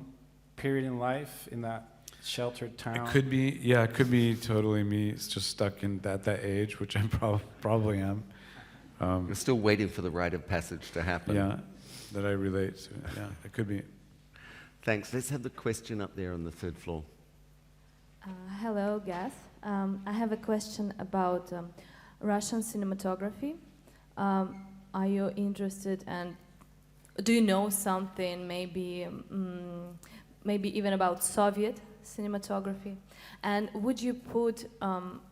period in life in that sheltered town? It could be, yeah. It could be totally me. It's just stuck in that age, which I probably am. We're still waiting for the rite of passage to happen. Yeah, that I relate to. Yeah, it could be. Thanks. Let's have the question up there on the third floor. Hello, Gus. I have a question about Russian cinematography. Are you interested, and do you know something maybe maybe even about Soviet cinematography? And would you put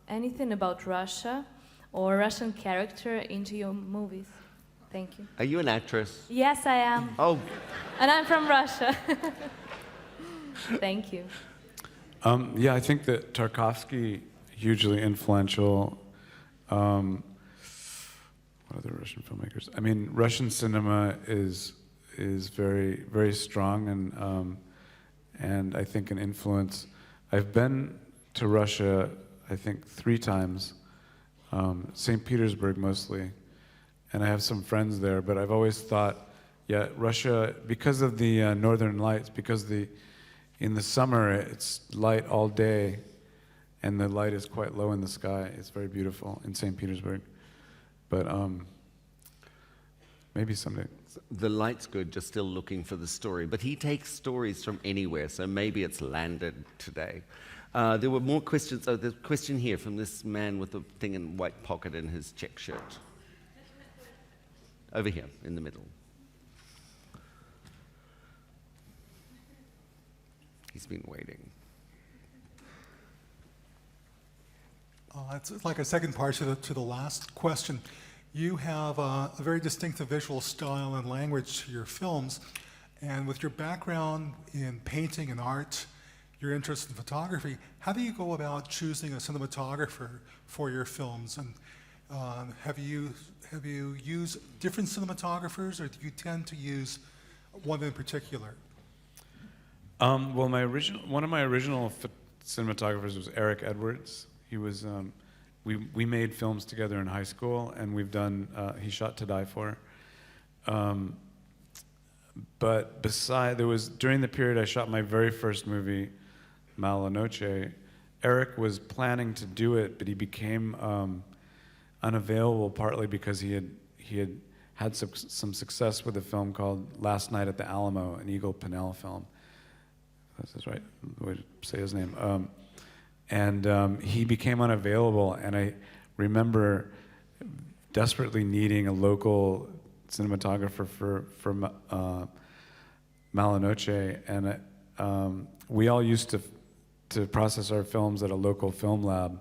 anything about Russia or Russian character into your movies? Thank you. Are you an actress? Yes, I am. Oh. And I'm from Russia. Thank you. Yeah, I think that Tarkovsky, hugely influential. What other Russian filmmakers? I mean, Russian cinema is very, very strong and I think an influence. I've been to Russia, I think 3 times, St. Petersburg mostly, and I have some friends there, but I've always thought, yeah, Russia, because of the northern lights, because in the summer it's light all day and the light is quite low in the sky. It's very beautiful in St. Petersburg. But maybe someday. The light's good, just still looking for the story. But he takes stories from anywhere, so maybe it's landed today. There were more questions. Oh, there's a question here from this man with the thing in white pocket in his check shirt. Over here, in the middle. He's been waiting. It's like a second part to the last question. You have a very distinctive visual style and language to your films, and with your background in painting and art, your interest in photography, how do you go about choosing a cinematographer for your films? And have you used different cinematographers, or do you tend to use one in particular? Well, one of my original cinematographers was Eric Edwards. He was, we made films together in high school, and we've done, he shot To Die For. But during the period I shot my very first movie, Mala Noche, Eric was planning to do it, but he became unavailable partly because he had some success with a film called Last Night at the Alamo, an Eagle Pinnell film. That's right, the way to say his name. And he became unavailable, and I remember desperately needing a local cinematographer for Mala Noche, and we all used to process our films at a local film lab,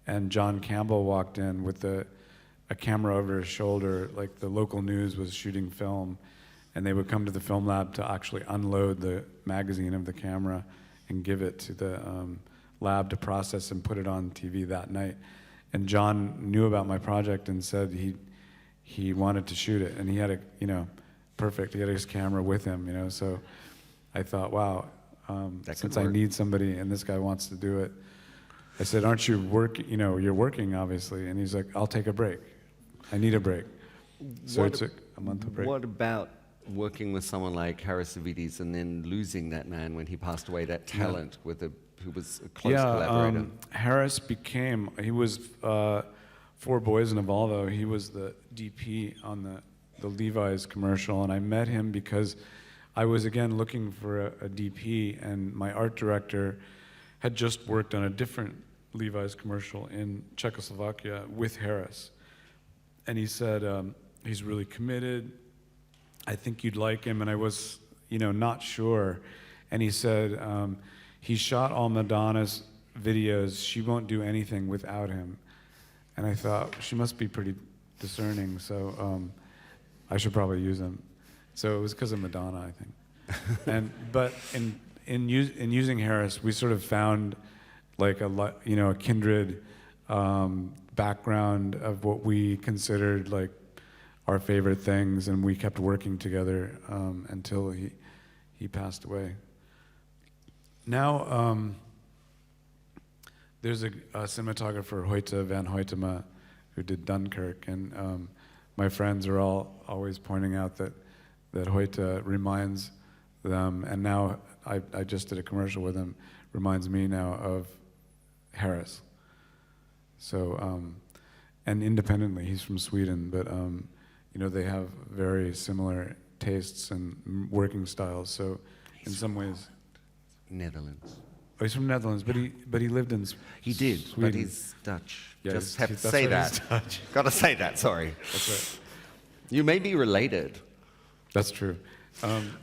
and John Campbell walked in with a camera over his shoulder, like the local news was shooting film, and they would come to the film lab to actually unload the magazine of the camera and give it to the lab to process and put it on TV that night. And John knew about my project and said he wanted to shoot it, and he had perfect. He had his camera with him, so I thought, wow, since I need somebody and this guy wants to do it, I said, aren't you you're working obviously, and he's like, I'll take a break. I need a break. So it took a month of break. What about working with someone like Harris-Savides and then losing that man when he passed away, that talent who was a close collaborator? Harris he was Four Boys in a Volvo. He was the DP on the Levi's commercial, and I met him because I was again looking for a DP, and my art director had just worked on a different Levi's commercial in Czechoslovakia with Harris. And he said, he's really committed. I think you'd like him. And I was, not sure. And he said, he shot all Madonna's videos. She won't do anything without him. And I thought, she must be pretty discerning, so I should probably use him. So it was because of Madonna, I think. But in using Harris, we sort of found like a kindred background of what we considered like our favorite things, and we kept working together until he passed away. Now there's a cinematographer, Hoyte van Hoytema, who did Dunkirk, and my friends are always pointing out that Hoyte reminds them, and now I just did a commercial with him, reminds me now of Harris. So, and independently, he's from Sweden, but they have very similar tastes and working styles. So, in some ways, Netherlands. Oh, he's from Netherlands, but he lived in He did, Sweden. but he's Dutch. Yeah, Just he's- have to that's say right, he's that. Dutch. Got to say that, sorry. That's right. You may be related. That's true.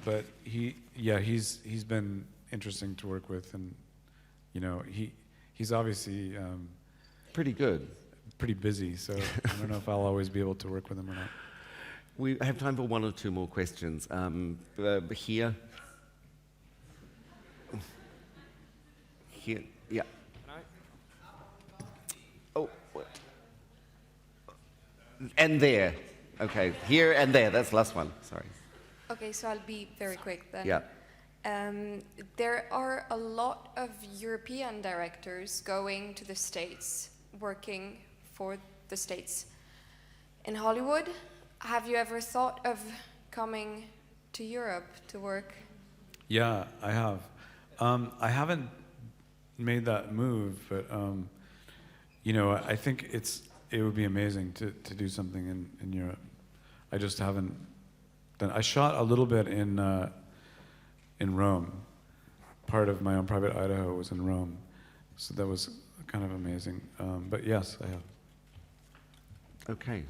But he's been interesting to work with, and you know, he's obviously Pretty good. pretty busy, so I don't know if I'll always be able to work with him or not. We have time for one or two more questions. Here. Here, yeah. Oh, what? And there. Okay, here and there. That's the last one. Sorry. Okay, so I'll be very quick then. Yeah. There are a lot of European directors going to the States, working for the States. In Hollywood, have you ever thought of coming to Europe to work? Yeah, I have. I haven't made that move, but you know, I think it would be amazing to do something in Europe. I just haven't done. I shot a little bit in Rome. Part of my own private Idaho was in Rome, so that was kind of amazing. But yes, I have. Okay.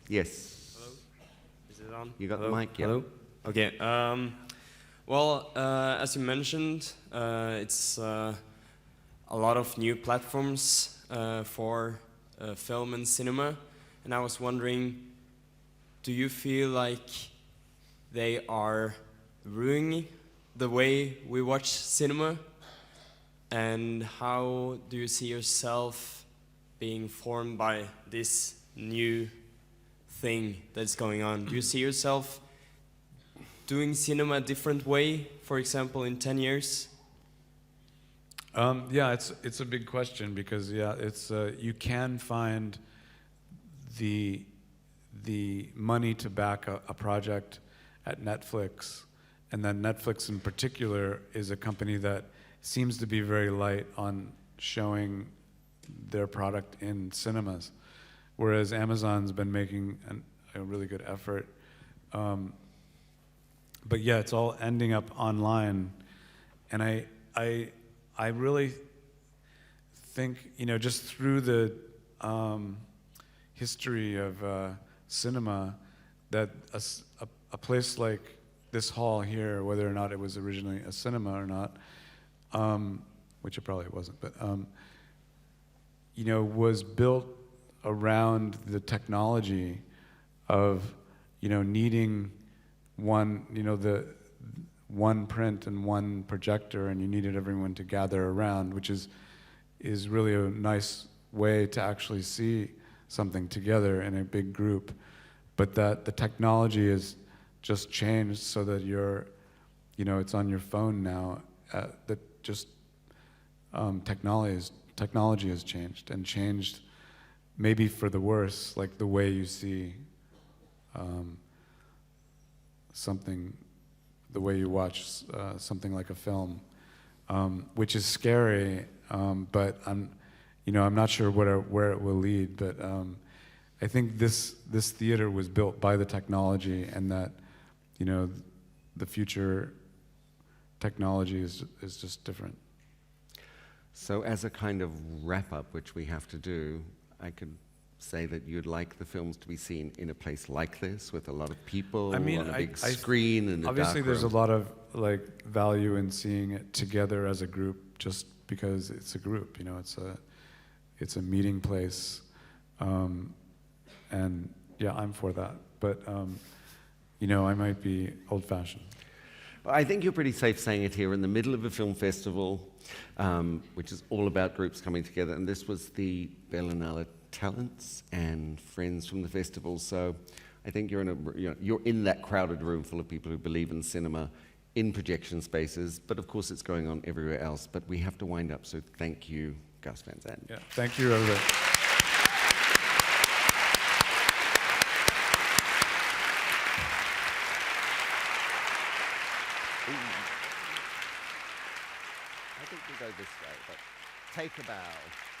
Yes. Hello. Is it on? You got Hello? the mic, yeah. Hello. Okay. Well, as you mentioned, it's a lot of new platforms for film and cinema, and I was wondering, do you feel like they are ruining the way we watch cinema? And how do you see yourself being formed by this new thing that's going on? Do you see yourself doing cinema a different way, for example, in 10 years? Yeah, it's a big question because it's you can find the money to back a project at Netflix, and then Netflix in particular is a company that seems to be very light on showing their product in cinemas, whereas Amazon's been making a really good effort. But yeah, it's all ending up online, and I really think, you know, just through the history of cinema, that a place like this hall here, whether or not it was originally a cinema or not, which it probably wasn't, but you know, was built around the technology of, you know, needing one, you know, the one print and one projector, and you needed everyone to gather around, which is really a nice way to actually see something together in a big group. But that the technology has just changed so that you're, you know, it's on your phone now. That just technology has changed, and changed maybe for the worse, like the way you see something, the way you watch something like a film, which is scary. But I'm not sure where it will lead. But I think this theater was built by the technology, and that, you know, the future technology is just different. So as a kind of wrap-up, which we have to do, I could say that you'd like the films to be seen in a place like this, with a lot of people, I mean, on a big screen, and obviously dark there's room. a lot of like value in seeing it together as a group, just because it's a group. You know, it's a meeting place, and yeah, I'm for that. But you know, I might be old-fashioned. I think you're pretty safe saying it here in the middle of a film festival, which is all about groups coming together. And this was the Berlinale talents and friends from the festival. So I think you're in that crowded room full of people who believe in cinema, in projection spaces. But of course, it's going on everywhere else. But we have to wind up. So thank you, Gus Van Sant. Yeah, thank you, everybody. I think we go this way, but take a bow.